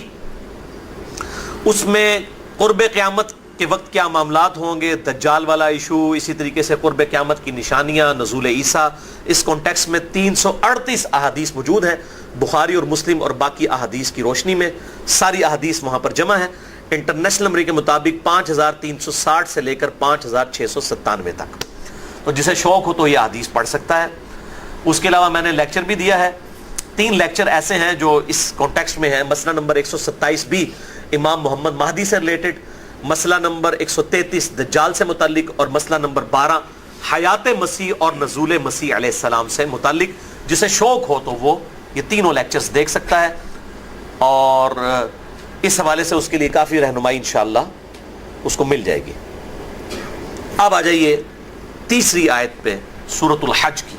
اس میں قرب قیامت کے وقت کیا معاملات ہوں گے, دجال والا ایشو, اسی طریقے سے قرب قیامت کی نشانیاں, نزول عیسیٰ. اس کانٹیکسٹ میں 338 احادیث موجود ہیں بخاری اور مسلم اور باقی احادیث کی روشنی میں. ساری احادیث وہاں پر جمع ہیں. انٹرنیشنل نمبر کے مطابق 5360 سے لے کر 5697 تک. تو جسے شوق ہو تو یہ حدیث پڑھ سکتا ہے. اس کے علاوہ میں نے لیکچر بھی دیا ہے. 3 لیکچر ایسے ہیں جو اس کانٹیکسٹ میں ہیں. مسئلہ نمبر 127B امام محمد مہدی سے ریلیٹڈ, مسئلہ نمبر 133 دجال سے متعلق, اور مسئلہ نمبر 12 حیات مسیح اور نزول مسیح علیہ السلام سے متعلق. جسے شوق ہو تو وہ یہ تینوں لیکچرز دیکھ سکتا ہے, اور اس حوالے سے اس کے لیے کافی رہنمائی انشاءاللہ اس کو مل جائے گی. اب آ جائیے تیسری آیت پہ سورۃ الحج کی.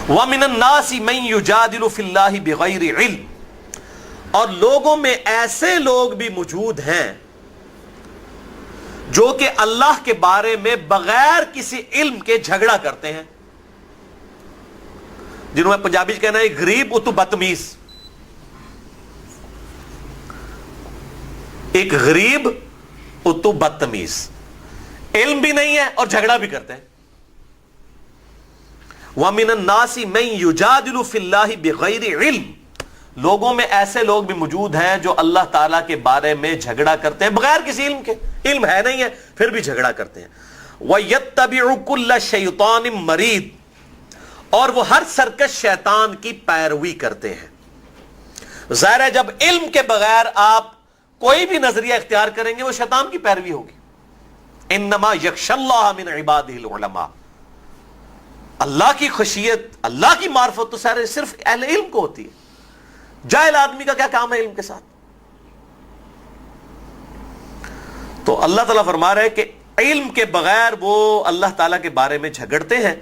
وَمِنَ النَّاسِ مَن يُجَادِلُ فِي اللَّهِ بِغَيْرِ عِلْمٍ, اور لوگوں میں ایسے لوگ بھی موجود ہیں جو کہ اللہ کے بارے میں بغیر کسی علم کے جھگڑا کرتے ہیں, جنہوں میں پنجابی کہنا ہے غریب اتو بدتمیز. ایک غریب اتو بدتمیز, علم بھی نہیں ہے اور جھگڑا بھی کرتے ہیں. وَمِنَ النَّاسِ مَن يُجَادِلُ فِي اللَّهِ بِغَيْرِ عِلْمٍ, لوگوں میں ایسے لوگ بھی موجود ہیں جو اللہ تعالیٰ کے بارے میں جھگڑا کرتے ہیں بغیر کسی علم کے. علم ہے نہیں ہے پھر بھی جھگڑا کرتے ہیں. وَيَتَّبِعُ كُلَّ شَيْطَانٍ مَرِيدٍ, اور وہ ہر سرکش شیطان کی پیروی کرتے ہیں. ظاہر ہے جب علم کے بغیر آپ کوئی بھی نظریہ اختیار کریں گے وہ شیطان کی پیروی ہوگی. انما یخشی اللہ من عبادہ العلماء, اللہ کی خشیت, اللہ کی معرفت تو صرف اہل علم کو ہوتی ہے. جاہل آدمی کا کیا کام ہے علم کے ساتھ؟ تو اللہ تعالیٰ فرما رہے ہیں کہ علم کے بغیر وہ اللہ تعالیٰ کے بارے میں جھگڑتے ہیں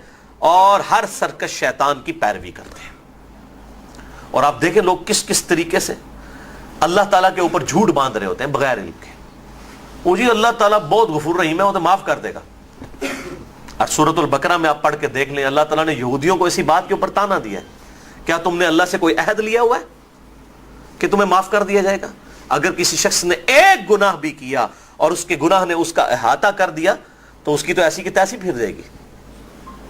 اور ہر سرکش شیطان کی پیروی کرتے ہیں. اور آپ دیکھیں لوگ کس کس طریقے سے اللہ تعالیٰ کے اوپر جھوٹ باندھ رہے ہوتے ہیں بغیر علم کے. وہ جی اللہ تعالیٰ بہت غفور رحیم ہے, وہ تو معاف کر دے گا. اور سورۃ البقرہ میں آپ پڑھ کے دیکھ لیں, اللہ تعالیٰ نے یہودیوں کو اسی بات کے اوپر تانا دیا ہے, کیا تم نے اللہ سے کوئی عہد لیا ہوا ہے کہ تمہیں معاف کر دیا جائے گا؟ اگر کسی شخص نے ایک گناہ بھی کیا اور اس کے گناہ نے اس کا احاطہ کر دیا تو اس کی تو ایسی کی تیسی پھر جائے گی.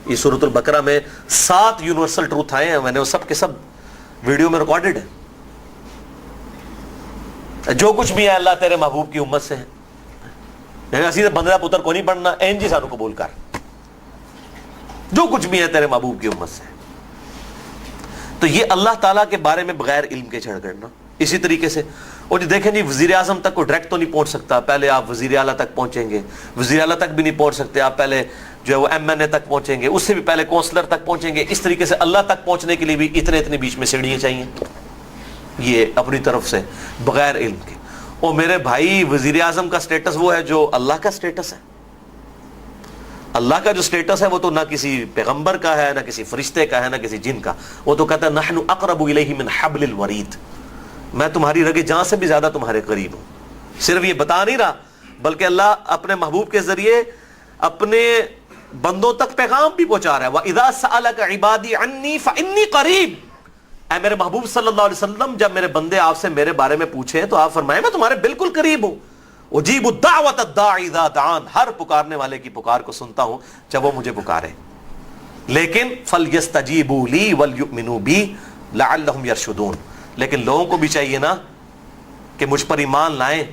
یہ سورۃ البقرہ میں 7 یونیورسل ٹروتھ آئے ہیں, میں نے وہ سب کے سب ویڈیو میں ریکارڈڈ ہے. جو کچھ بھی ہے اللہ تیرے محبوب کی امت سے ہے, اسی سے بندہ پتر کو نہیں بننا, این جی سانو قبول کر, جو کچھ بھی ہے تیرے محبوب کی امت سے. تو یہ اللہ تعالیٰ کے بارے میں بغیر علم کے جھگڑنا. اسی طریقے سے اور جو دیکھیں جی وزیر اعظم تک کو ڈائریکٹ تو نہیں پہنچ سکتا, پہلے آپ وزیر اعلیٰ تک پہنچیں گے, وزیر اعلیٰ تک بھی نہیں پہنچ سکتے آپ, پہلے جو ہے وہ MNA تک پہنچیں گے, اس سے بھی پہلے کونسلر تک پہنچیں گے. اس طریقے سے اللہ تک پہنچنے کے لیے بھی اتنے بیچ میں سیڑھیاں چاہیے, یہ اپنی طرف سے بغیر علم کے. اور میرے بھائی وزیر اعظم کا سٹیٹس وہ ہے جو اللہ کا سٹیٹس ہے. اللہ کا جو سٹیٹس ہے وہ تو نہ کسی پیغمبر کا ہے, نہ کسی فرشتے کا ہے, نہ کسی جن کا. وہ تو کہتا ہے نحن اقرب الیہ من حبل الورید, میں تمہاری رگ جان سے بھی زیادہ تمہارے قریب ہوں. صرف یہ بتا نہیں رہا بلکہ اللہ اپنے محبوب کے ذریعے اپنے بندوں تک پیغام بھی پہنچا رہا ہے. وَإِذَا سَأَلَكَ عِبَادِي عَنِّي فَإِنِّي قَرِيبٌ, اے میرے محبوب صلی اللہ علیہ وسلم جب میرے بندے آپ سے میرے بارے میں پوچھیں تو آپ فرمائیں میں تمہارے بالکل قریب ہوں. اجیب الدعوۃ الداعی اذا دعان, ہر پکارنے والے کی پکار کو سنتا ہوں جب وہ مجھے پکارے. لیکن فلیستجیبوا لی ولیؤمنوا بی, لعلہم یرشدون. لیکن لوگوں کو بھی چاہیے نا کہ مجھ پر ایمان لائیں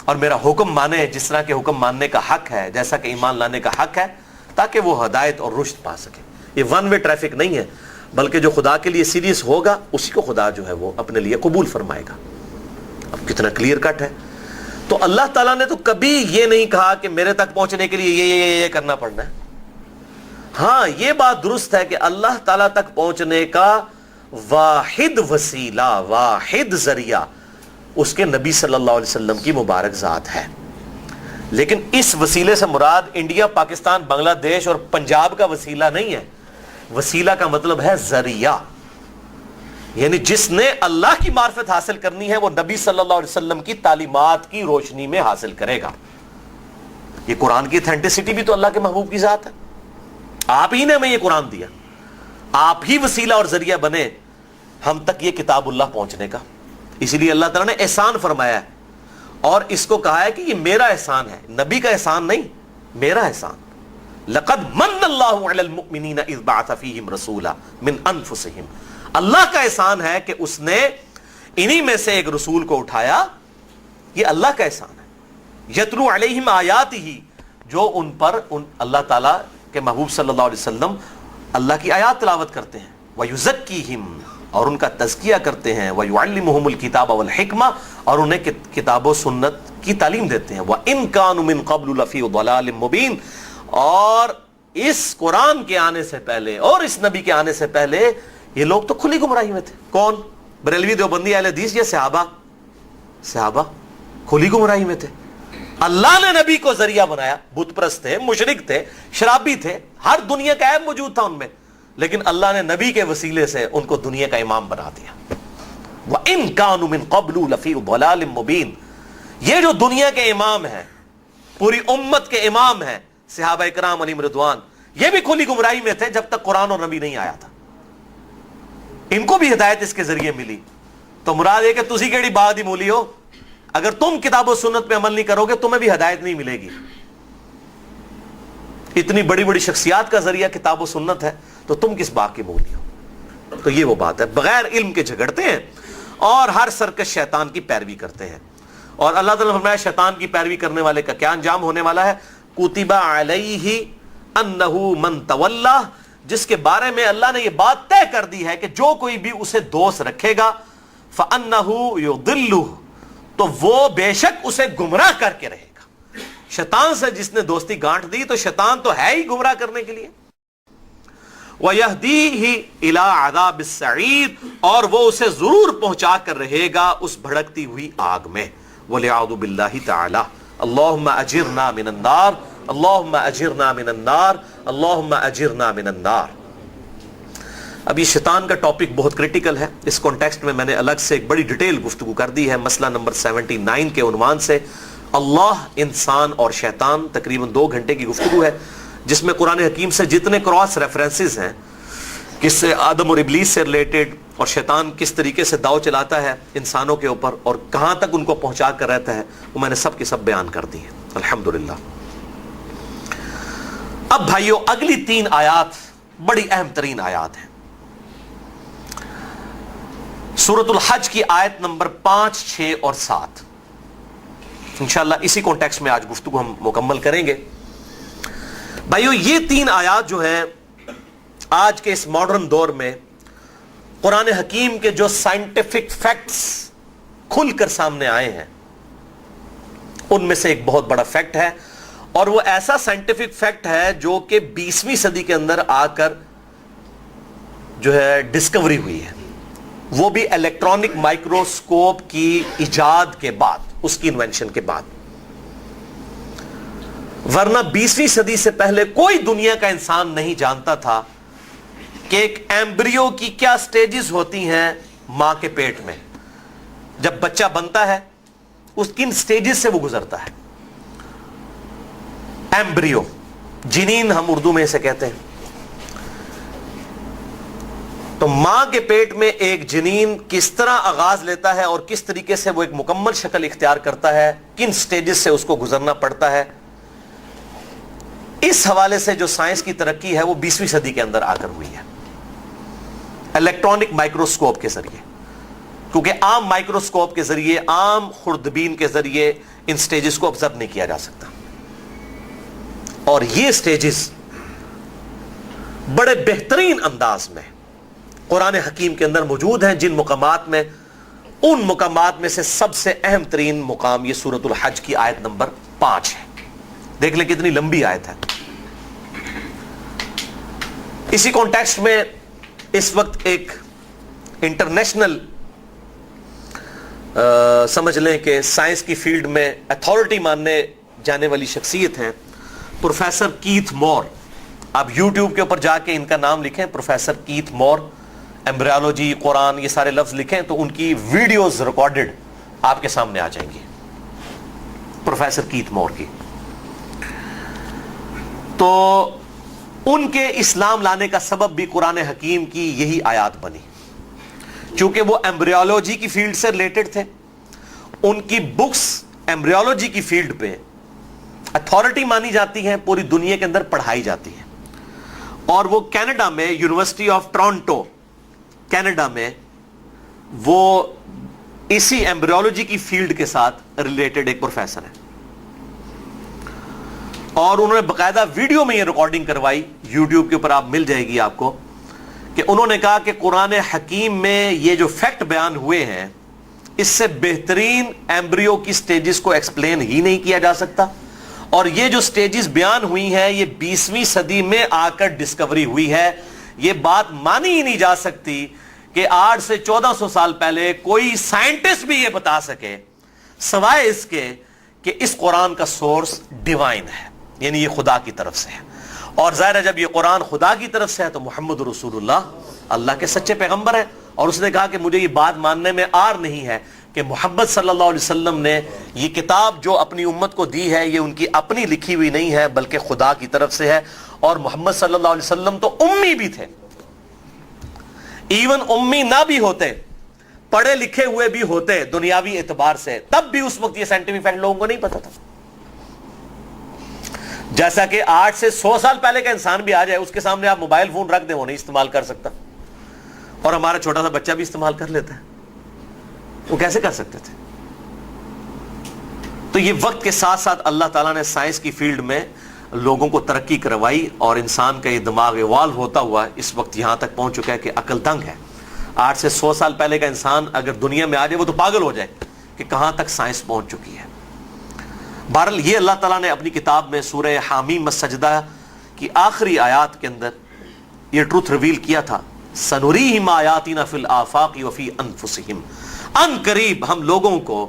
اور میرا حکم مانیں جس طرح کے حکم ماننے کا حق ہے, جیسا کہ ایمان لانے کا حق ہے, تاکہ وہ ہدایت اور رشد پا سکے. یہ ون وے ٹریفک نہیں ہے, بلکہ جو خدا کے لیے سیریس ہوگا اسی کو خدا جو ہے وہ اپنے لیے قبول فرمائے گا. اب کتنا کلیئر کٹ ہے. تو اللہ تعالیٰ نے تو کبھی یہ نہیں کہا کہ میرے تک پہنچنے کے لیے یہ کرنا پڑنا ہے. ہاں یہ بات درست ہے کہ اللہ تعالیٰ تک پہنچنے کا واحد وسیلہ, واحد ذریعہ اس کے نبی صلی اللہ علیہ وسلم کی مبارک ذات ہے. لیکن اس وسیلے سے مراد انڈیا, پاکستان, بنگلہ دیش اور پنجاب کا وسیلہ نہیں ہے. وسیلہ کا مطلب ہے ذریعہ, یعنی جس نے اللہ کی معرفت حاصل کرنی ہے وہ نبی صلی اللہ علیہ وسلم کی تعلیمات کی روشنی میں حاصل کرے گا. یہ قرآن کی اتھینٹسٹی بھی تو اللہ کے محبوب کی ذات ہے. آپ ہی نے ہمیں یہ قرآن دیا, آپ ہی وسیلہ اور ذریعہ بنے ہم تک یہ کتاب اللہ پہنچنے کا. اسی لیے اللہ تعالیٰ نے احسان فرمایا ہے اور اس کو کہا ہے کہ یہ میرا احسان ہے, نبی کا احسان نہیں, میرا احسان. لقد من اللہ علی المؤمنین اذ بعث فیہم رسولا من انفسہم. اللہ کا احسان ہے کہ اس نے انہی میں سے ایک رسول کو اٹھایا. یہ اللہ کا احسان ہے. یتلو علیہم آیاتہ, جو ان پر اللہ تعالیٰ کے محبوب صلی اللہ علیہ وسلم اللہ کی آیات تلاوت کرتے ہیں. وَيُزَكِّيهِمْ, اور ان کا تزکیہ کرتے ہیں. وَيُعَلِّمُهُمُ الْكِتَابَ وَالْحِكْمَةَ, اور انہیں کتاب و سنت کی تعلیم دیتے ہیں. وَإِن كَانُوا مِن قَبْلُ لَفِي ضَلَالٍ مُبِينٍ, اور اس قرآن کے آنے سے پہلے اور اس نبی کے آنے سے پہلے یہ لوگ تو کھلی گمراہی میں تھے. کون؟ بریلوی, دیوبندی, اہل حدیث یا صحابہ کھلی گمراہی میں تھے. اللہ نے نبی کو ذریعہ بنایا. بت پرست تھے, مشرک تھے, شرابی تھے, ہر دنیا کا عیب موجود تھا ان میں, لیکن اللہ نے نبی کے وسیلے سے ان کو دنیا کا امام بنا دیا. وَإِن كَانُوا مِن قَبْلُ لَفِي ضَلَالٍ مُبِينٍ. یہ جو دنیا کے امام ہیں, پوری امت کے امام ہیں, صحابہ کرام علیہم رضوان, یہ بھی کھلی گمراہی میں تھے جب تک قرآن اور نبی نہیں آیا تھا. ان کو بھی ہدایت اس کے ذریعے ملی. تو مراد یہ کہ تسی کیڑی بات ہی مولی ہو, اگر تم کتاب و سنت پہ عمل نہیں کرو گے تمہیں بھی ہدایت نہیں ملے گی. اتنی بڑی بڑی شخصیات کا ذریعہ کتاب و سنت ہے تو تم کس بات کی مولی ہو. تو یہ وہ بات ہے. بغیر علم کے جھگڑتے ہیں اور ہر سرکش شیطان کی پیروی کرتے ہیں. اور اللہ تعالیٰ نے فرمایا شیطان کی پیروی کرنے والے کا کیا انجام ہونے والا ہے. کتب علیہ انہ من تولا, جس کے بارے میں اللہ نے یہ بات طے کر دی ہے کہ جو کوئی بھی اسے دوست رکھے گا فانہ یضلہ, تو وہ بے شک اسے گمراہ کر کے رہے گا. شیطان سے جس نے دوستی گانٹ دی تو شیطان تو ہے ہی گمراہ کرنے کے لیے. وَيَهْدِيهِ إِلَىٰ عَذَابِ السَّعِيرِ, اور وہ اسے ضرور پہنچا کر رہے گا اس بھڑکتی ہوئی آگ میں. وَلِعَوْذُ بِاللَّهِ تَعَالَى اللہم اجرنا من النار, اللہم اجرنا من النار, اللہم اجرنا من النار. اب یہ شیطان کا ٹاپک بہت کریٹیکل ہے. اس کانٹیکسٹ میں میں نے الگ سے ایک بڑی ڈیٹیل گفتگو کر دی ہے. مسئلہ نمبر 79 کے عنوان سے اللہ, انسان اور شیطان, تقریباً 2 گھنٹے کی گفتگو ہے جس میں قرآن حکیم سے جتنے کراس ریفرنسز ہیں, کس سے آدم اور ابلیس سے ریلیٹڈ, اور شیطان کس طریقے سے داؤ چلاتا ہے انسانوں کے اوپر اور کہاں تک ان کو پہنچا کر رہتا ہے, وہ میں نے سب کے سب بیان کر دی ہیں الحمدللہ. اب بھائیو اگلی 3 آیات بڑی اہم ترین آیات ہیں. سورۃ الحج کی آیت نمبر 5, 6 اور 7. انشاءاللہ اسی کانٹیکسٹ میں آج گفتگو ہم مکمل کریں گے. بھائیو یہ 3 آیات جو ہیں آج کے اس ماڈرن دور میں قرآن حکیم کے جو سائنٹیفک فیکٹس کھل کر سامنے آئے ہیں ان میں سے ایک بہت بڑا فیکٹ ہے, اور وہ ایسا سائنٹیفک فیکٹ ہے جو کہ 20ویں صدی کے اندر آ کر جو ہے ڈسکوری ہوئی ہے, وہ بھی الیکٹرانک مائکروسکوپ کی ایجاد کے بعد, اس کی انوینشن کے بعد. ورنہ 20ویں صدی سے پہلے کوئی دنیا کا انسان نہیں جانتا تھا کہ ایک ایمبریو کی کیا سٹیجز ہوتی ہیں ماں کے پیٹ میں. جب بچہ بنتا ہے اس کن سٹیجز سے وہ گزرتا ہے. ایمبریو, جنین ہم اردو میں اسے کہتے ہیں. تو ماں کے پیٹ میں ایک جنین کس طرح آغاز لیتا ہے اور کس طریقے سے وہ ایک مکمل شکل اختیار کرتا ہے, کن سٹیجز سے اس کو گزرنا پڑتا ہے, اس حوالے سے جو سائنس کی ترقی ہے وہ 20ویں صدی کے اندر آ کر ہوئی ہے. الیکٹرانک مائکروسکوپ کے ذریعے، کیونکہ عام مائکروسکوپ کے ذریعے، عام خوردبین کے ذریعے ان سٹیجز کو آبزرو نہیں کیا جا سکتا. اور یہ سٹیجز بڑے بہترین انداز میں قرآن حکیم کے اندر موجود ہیں. جن مقامات میں، ان مقامات میں سے سب سے اہم ترین مقام یہ سورۃ الحج کی آیت نمبر 5 ہے. دیکھ لیں کتنی لمبی آیت ہے. اسی کانٹیکسٹ میں اس وقت ایک انٹرنیشنل سمجھ لیں کہ سائنس کی فیلڈ میں اتھارٹی ماننے جانے والی شخصیت ہے پروفیسر کیتھ مور. آپ یوٹیوب کے اوپر جا کے ان کا نام لکھیں، پروفیسر کیتھ مور، ایمبریولوجی، قرآن، یہ سارے لفظ لکھیں تو ان کی ویڈیوز ریکارڈڈ آپ کے سامنے آ جائیں گی، پروفیسر کیتھ مور کی. تو ان کے اسلام لانے کا سبب بھی قرآن حکیم کی یہی آیات بنی، چونکہ وہ ایمبریولوجی کی فیلڈ سے ریلیٹڈ تھے. ان کی بکس ایمبریولوجی کی فیلڈ پہ اتھارٹی مانی جاتی ہیں، پوری دنیا کے اندر پڑھائی جاتی ہیں. اور وہ کینیڈا میں یونیورسٹی آف ٹورنٹو کینیڈا میں وہ اسی ایمبریولوجی کی فیلڈ کے ساتھ ریلیٹڈ ایک پروفیسر ہے. اور انہوں نے باقاعدہ ویڈیو میں یہ ریکارڈنگ کروائی، یوٹیوب کے اوپر آپ مل جائے گی آپ کو، کہ انہوں نے کہا کہ قرآن حکیم میں یہ جو فیکٹ بیان ہوئے ہیں اس سے بہترین ایمبریو کی سٹیجز کو ایکسپلین ہی نہیں کیا جا سکتا. اور یہ جو سٹیجز بیان ہوئی ہیں یہ 20ویں صدی میں آ کر ڈسکوری ہوئی ہے. یہ بات مانی ہی نہیں جا سکتی کہ 8 سے 1400 سال پہلے کوئی سائنٹسٹ بھی یہ بتا سکے سوائے اس کے کہ اس قرآن کا سورس ڈیوائن ہے، یعنی یہ خدا کی طرف سے ہے. اور ظاہر ہے جب یہ قرآن خدا کی طرف سے ہے تو محمد رسول اللہ اللہ کے سچے پیغمبر ہیں. اور اس نے کہا کہ مجھے یہ بات ماننے میں آر نہیں ہے کہ محمد صلی اللہ علیہ وسلم نے یہ کتاب جو اپنی امت کو دی ہے یہ ان کی اپنی لکھی ہوئی نہیں ہے بلکہ خدا کی طرف سے ہے. اور محمد صلی اللہ علیہ وسلم تو امی بھی تھے، ایون امی نہ بھی ہوتے، پڑھے لکھے ہوئے بھی ہوتے دنیاوی اعتبار سے، تب بھی اس وقت یہ سائنٹیفک فیکٹ لوگوں کو نہیں پتا تھا. جیسا کہ 8 سے 100 سال پہلے کا انسان بھی آ جائے اس کے سامنے آپ موبائل فون رکھ دیں وہ نہیں استعمال کر سکتا، اور ہمارا چھوٹا سا بچہ بھی استعمال کر لیتا ہے. وہ کیسے کر سکتے تھے؟ تو یہ وقت کے ساتھ ساتھ اللہ تعالیٰ نے سائنس کی فیلڈ میں لوگوں کو ترقی کروائی اور انسان کا یہ دماغ ایوالو ہوتا ہوا اس وقت یہاں تک پہنچ چکا ہے کہ عقل دنگ ہے. 8 سے 100 سال پہلے کا انسان اگر دنیا میں آ جائے وہ تو پاگل ہو جائے کہ کہاں تک سائنس پہنچ چکی ہے. بہرحال یہ اللہ تعالیٰ نے اپنی کتاب میں سورہ حامیم السجدہ کی آخری آیات کے اندر یہ ٹروتھ ریویل کیا تھا، سنریہم آیاتنا فی الآفاق وفی انفسہم. ان قریب ہم لوگوں کو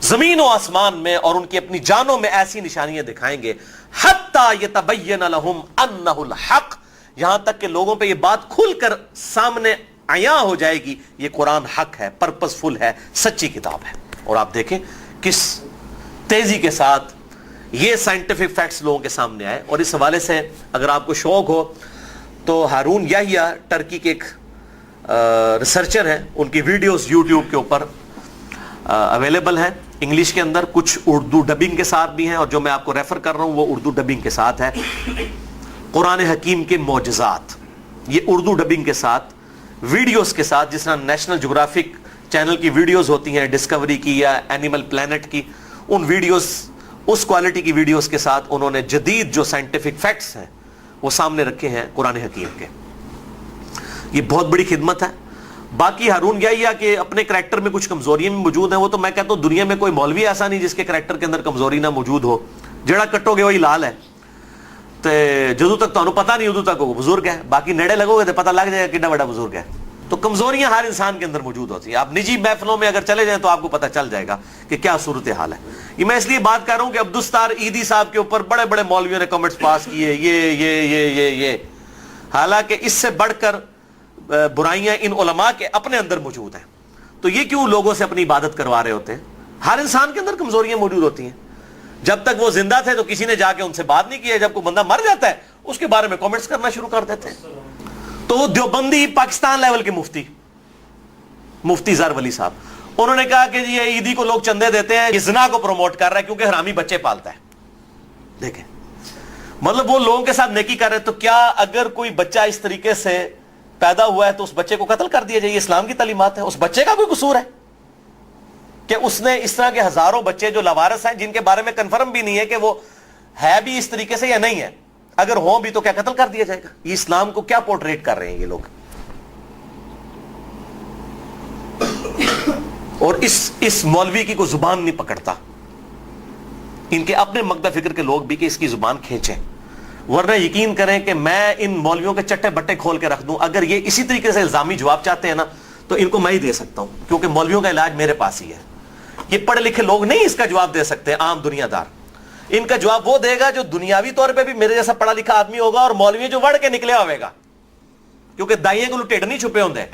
زمین و آسمان میں اور ان کی اپنی جانوں میں ایسی نشانیاں دکھائیں گے، حتی یتبین لہم انہ الحق، یہاں تک کہ لوگوں پہ یہ بات کھل کر سامنے عیاں ہو جائے گی یہ قرآن حق ہے، پرپس فل ہے، سچی کتاب ہے. اور آپ دیکھیں کس تیزی کے ساتھ یہ سائنٹیفک فیکٹس لوگوں کے سامنے آئے. اور اس حوالے سے اگر آپ کو شوق ہو تو ہارون یحییٰ ٹرکی کے ایک ریسرچر ہیں، ان کی ویڈیوز یوٹیوب کے اوپر اویلیبل ہیں انگلش کے اندر، کچھ اردو ڈبنگ کے ساتھ بھی ہیں، اور جو میں آپ کو ریفر کر رہا ہوں وہ اردو ڈبنگ کے ساتھ ہے. قرآن حکیم کے معجزات، یہ اردو ڈبنگ کے ساتھ ویڈیوز کے ساتھ، جس طرح نیشنل جغرافک چینل کی ویڈیوز ہوتی ہیں ڈسکوری کی یا اینیمل پلانٹ کی، ان ویڈیوز اس کوالٹی کی ویڈیوز کے ساتھ انہوں نے جدید جو سائنٹیفک فیکٹس ہیں وہ سامنے رکھے ہیں قرآن حکیم کے. یہ بہت بڑی خدمت ہے. باقی ہارون یحییٰ کے اپنے کریکٹر میں کچھ کمزوریاں بھی موجود ہیں، وہ تو میں کہتا ہوں دنیا میں کوئی مولوی ایسا نہیں جس کے کریکٹر کے اندر کمزوری نہ موجود ہو. جڑا کٹو گے وہی لال ہے، تو جدو تک تو پتہ نہیں ادو تک وہ بزرگ ہے، باقی نیڑے لگو گے تو پتہ لگ جائے گا کتنا بڑا بزرگ ہے. تو کمزوریاں ہر انسان کے اندر موجود ہوتی ہیں. آپ نجی محفلوں میں اگر چلے جائیں تو آپ کو پتہ چل جائے گا کہ کیا صورتحال ہے. یہ میں اس لیے بات کر رہا ہوں کہ عبدالستار عیدی صاحب کے اوپر بڑے بڑے مولویوں نے کمنٹس پاس کیے یہ حالانکہ اس سے بڑھ کر برائیاں ان علماء کے اپنے اندر موجود ہیں. تو یہ کیوں لوگوں سے اپنی عبادت کروا رہے ہوتے ہیں؟ ہر انسان کے اندر کمزوریاں موجود ہوتی ہیں. جب تک وہ زندہ تھے تو کسی نے جا کے ان سے بات نہیں کی ہے، جب کوئی بندہ مر جاتا ہے اس کے بارے میں کامنٹس کرنا شروع کر دیتے ہیں. تو دیوبندی پاکستان لیول کے مفتی زر ولی صاحب، انہوں نے کہا کہ یہ عیدی کو لوگ چندے دیتے ہیں، یہ زنا کو پروموٹ کر رہا ہے کیونکہ حرامی بچے پالتا ہے. دیکھیں مطلب وہ لوگوں کے ساتھ نیکی کر رہے. تو کیا اگر کوئی بچہ اس طریقے سے پیدا ہوا ہے تو اس بچے کو قتل کر دیا جائے، اسلام کی تعلیمات ہے؟ اس بچے کا کوئی قصور ہے کہ اس نے اس طرح کے ہزاروں بچے جو لاوارث ہیں، جن کے بارے میں کنفرم بھی نہیں ہے کہ وہ ہے بھی اس طریقے سے یا نہیں ہے، اگر ہوں بھی تو کیا قتل کر دیا جائے گا؟ یہ اسلام کو کیا پورٹریٹ کر رہے ہیں یہ لوگ؟ اور اس مولوی کی کوئی زبان نہیں پکڑتا، ان کے اپنے مقدہ فکر کے لوگ بھی کہ اس کی زبان کھینچیں، ورنہ یقین کریں کہ میں ان مولویوں کے چٹے بٹے کھول کے رکھ دوں، اگر یہ اسی طریقے سے الزامی جواب چاہتے ہیں نا تو ان کو میں ہی دے سکتا ہوں، کیونکہ مولویوں کا علاج میرے پاس ہی ہے۔ یہ پڑھے لکھے لوگ نہیں اس کا جواب دے سکتے، عام دنیا دار۔ ان کا جواب وہ دے گا جو دنیاوی طور پہ بھی میرے جیسا پڑھا لکھا آدمی ہوگا، اور مولوی جو وڑ کے نکلے ہوئے گا، کیونکہ دائیں کو ٹیڑھ نہیں چھپے ہوندے۔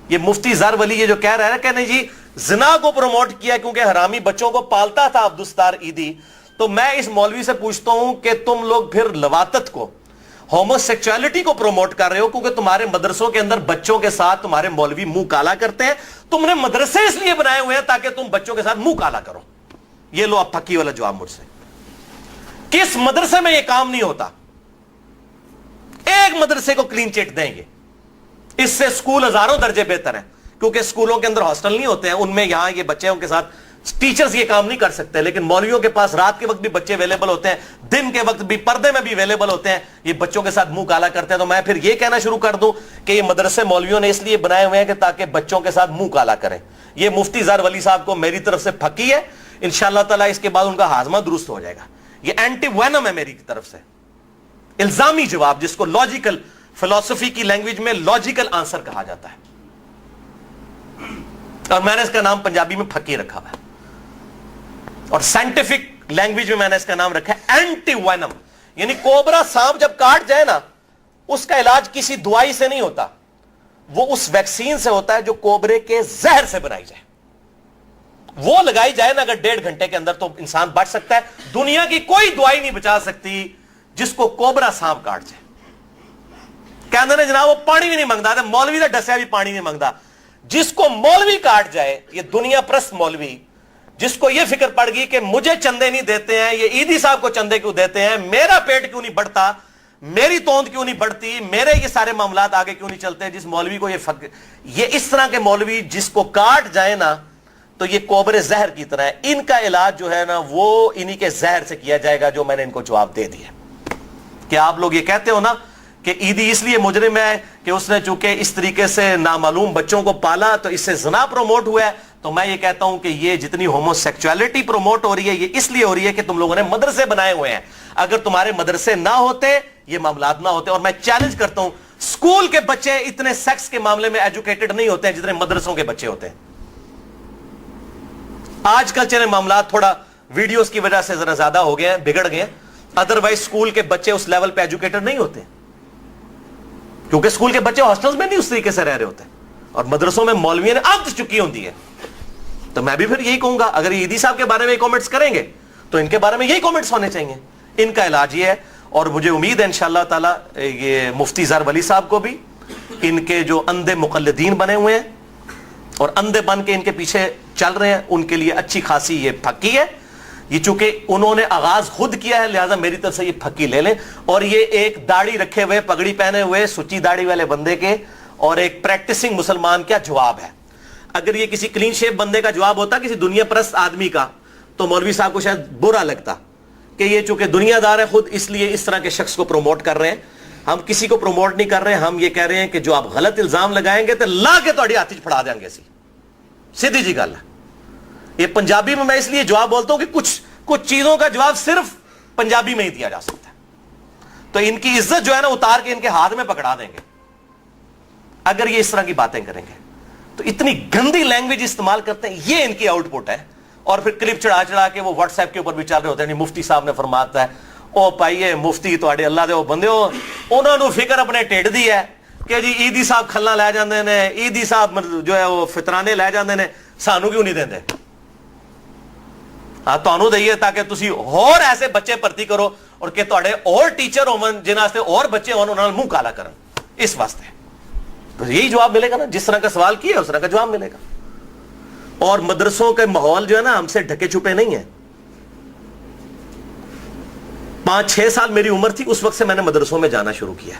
یہ مفتی زر ولی یہ جو کہہ رہا ہے کہ نہیں جی زنا کو پروموٹ کیا کیونکہ حرامی بچوں کو پالتا تھا عبدالستار عیدی، تو میں اس مولوی سے پوچھتا ہوں کہ تم لوگ پھر لواطت کو، ہومو سیکچوالٹی کو پروموٹ کر رہے ہو کیونکہ تمہارے مدرسوں کے اندر بچوں کے ساتھ تمہارے مولوی منہ کالا کرتے ہیں، تم نے مدرسے اس لیے بنائے ہوئے ہیں تاکہ تم بچوں کے ساتھ منہ کالا کرو۔ یہ لو اب پھکی والا جواب مجھ سے، کس مدرسے میں یہ کام نہیں ہوتا؟ ایک مدرسے کو کلین چٹ دیں گے، اس سے سکول ہزاروں درجے بہتر ہیں، کیونکہ سکولوں کے اندر ہاسٹل نہیں ہوتے ہیں، ان میں یہاں یہ بچے ان کے ساتھ ٹیچرز یہ کام نہیں کر سکتے، لیکن مولویوں کے پاس رات کے وقت بھی بچے اویلیبل ہوتے ہیں، دن کے وقت بھی پردے میں بھی اویلیبل ہوتے ہیں، یہ بچوں کے ساتھ منہ کالا کرتے ہیں۔ تو میں پھر یہ کہنا شروع کر دوں کہ یہ مدرسے مولویوں نے اس لیے بنائے ہوئے ہیں کہ تاکہ بچوں کے ساتھ منہ کالا کریں۔ یہ مفتی زر ولی صاحب کو میری طرف سے پھکی ہے، انشاءاللہ تعالیٰ اس کے بعد ان کا ہاضمہ درست ہو جائے گا۔ یہ اینٹی وینم ہے میری طرف سے، الزامی جواب، جس کو لاجیکل فلسفی کی لینگویج میں لاجیکل آنسر کہا جاتا ہے، اور میں نے اس کا نام پنجابی میں پھکی رکھا ہے، اور سائنٹیفک لینگویج میں نے اس کا نام رکھا ہے اینٹی وینم۔ یعنی کوبرا سانپ جب کاٹ جائے نا، اس کا علاج کسی دوائی سے نہیں ہوتا، وہ اس ویکسین سے ہوتا ہے جو کوبرے کے زہر سے بنائی جائے، وہ لگائی جائے نا اگر 1.5 گھنٹے کے اندر تو انسان بچ سکتا ہے۔ دنیا کی کوئی دوائی نہیں بچا سکتی جس کو کوبرا سانپ کاٹ جائے۔ کہتے ہیں جناب وہ پانی بھی نہیں مانگتا، مولوی نے ڈسیا بھی پانی نہیں مانگتا۔ جس کو مولوی کاٹ جائے، یہ دنیا پرست مولوی، جس کو یہ فکر پڑ گئی کہ مجھے چندے نہیں دیتے ہیں، یہ عیدی صاحب کو چندے کیوں دیتے ہیں، میرا پیٹ کیوں نہیں بڑھتا، میری توند کیوں نہیں بڑھتی، میرے یہ سارے معاملات آگے کیوں نہیں چلتے، جس مولوی کو یہ اس طرح کے مولوی جس کو کاٹ جائے نا تو یہ کوبرے زہر کی طرح ہے، ان کا علاج جو ہے نا وہ انہی کے زہر سے کیا جائے گا، جو میں نے ان کو جواب دے دیا۔ کہ آپ لوگ یہ کہتے ہو نا کہ عیدی اس لیے مجرم ہے کہ اس نے چونکہ اس طریقے سے نامعلوم بچوں کو پالا تو اس سے زنا پروموٹ ہوا ہے، تو میں یہ کہتا ہوں کہ یہ جتنی ہومو سیکچوالٹی پروموٹ ہو رہی ہے یہ اس لیے ہو رہی ہے کہ تم لوگوں نے مدرسے بنائے ہوئے ہیں۔ اگر تمہارے مدرسے نہ ہوتے یہ معاملات نہ ہوتے، اور میں چیلنج کرتا ہوں اسکول کے بچے اتنے سیکس کے معاملے میں ایجوکیٹڈ نہیں ہوتے ہیں جتنے مدرسوں کے بچے ہوتے ہیں۔ آج کل چلے معاملات تھوڑا ویڈیوز کی وجہ سے ذرا زیادہ ہو گئے ہیں، بگڑ گئے ہیں، ادروائز اسکول کے بچے اس لیول پہ ایجوکیٹڈ نہیں ہوتے، کیونکہ اسکول کے بچے ہاسٹلز میں نہیں اس طریقے سے رہ رہے ہوتے، اور مدرسوں میں مولویوں نے عادت چکی ہوتی ہے۔ تو میں بھی پھر یہی کہوں گا اگر یہ عیدی صاحب کے بارے میں کامنٹس کریں گے تو ان کے بارے میں یہی کامنٹس ہونے چاہیے۔ ان کا علاج یہ ہے، اور مجھے امید ہے انشاءاللہ تعالی یہ مفتی زر ولی صاحب کو بھی، ان کے جو اندھے مقلدین بنے ہوئے ہیں اور اندھے بن کے ان کے پیچھے چل رہے ہیں، ان کے لیے اچھی خاصی یہ پھکی ہے۔ یہ چونکہ انہوں نے آغاز خود کیا ہے لہذا میری طرف سے یہ پھکی لے لیں، اور یہ ایک داڑھی رکھے ہوئے پگڑی پہنے ہوئے سچی داڑھی والے بندے کے اور ایک پریکٹسنگ مسلمان کا جواب ہے۔ اگر یہ کسی کلین شیپ بندے کا جواب ہوتا کسی دنیا پرست آدمی کا تو مولوی صاحب کو شاید برا لگتا کہ یہ چونکہ دنیا دار ہے خود اس لیے اس طرح کے شخص کو پروموٹ کر رہے ہیں۔ ہم کسی کو پروموٹ نہیں کر رہے ہیں، ہم یہ کہہ رہے ہیں کہ جو آپ غلط الزام لگائیں گے تو لا کے تہاڈی ہاتھ وچ پھڑا دیں گے، سیدھی جی گل ہے۔ یہ پنجابی میں اس لیے جواب بولتا ہوں کہ کچھ چیزوں کا جواب صرف پنجابی میں ہی دیا جا سکتا ہے، تو ان کی عزت جو ہے نا اتار کے ان کے ہاتھ میں پکڑا دیں گے اگر یہ اس طرح کی باتیں کریں گے۔ تو اتنی گندی لینگویج استعمال کرتے ہیں، یہ ان کی آؤٹ پٹ ہے، اور پھر کلپ چڑھا کے وہ واٹس ایپ کے اوپر بھی چل رہے ہوتے ہیں، مفتی صاحب نے فرماتا ہے او پائیے مفتی تواڈے اللہ دے او بندے ہو، انہوں نے فکر اپنے ٹھڈ دی ہے کہ جی عیدی صاحب کھلنا لے جاندے نے، عیدی صاحب جو ہے وہ فطرانے لے جاندے نے، سانو کیوں نہیں دیندے؟ ہاں تانوں دئیے تاکہ تسی اور ایسے بچے بھرتی کرو اور کہ تواڈے اور ٹیچر ہون جنہاں واسطے اور بچے ہون انہاں نال منہ کالا کرن، اس واسطے تو یہی جواب ملے گا نا، جس طرح کا سوال کیا اس طرح کا جواب ملے گا۔ اور مدرسوں کے ماحول جو ہے نا ہم سے ڈھکے چھپے نہیں ہیں۔ 5-6 سال میری عمر تھی اس وقت سے میں نے مدرسوں میں جانا شروع کیا،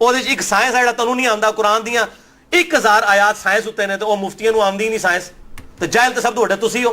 ਉਹਦੇ ਚ ਇੱਕ ਸਾਇੰਸ ਜਿਹੜਾ ਤੈਨੂੰ ਨਹੀਂ ਆਉਂਦਾ, ਕੁਰਾਨ ਦੀਆਂ 1000 ਆਇਤ ਸਾਇੰਸ ਉੱਤੇ ਨੇ, ਤੇ ਉਹ ਮੁਫਤੀਆਂ ਨੂੰ ਆਉਂਦੀ ਨਹੀਂ ਸਾਇੰਸ, ਤੇ ਜਾਹਿਲ ਤੇ ਸਭ ਤੋਂ ਵੱਡੇ ਤੁਸੀਂ ਹੋ।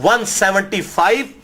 175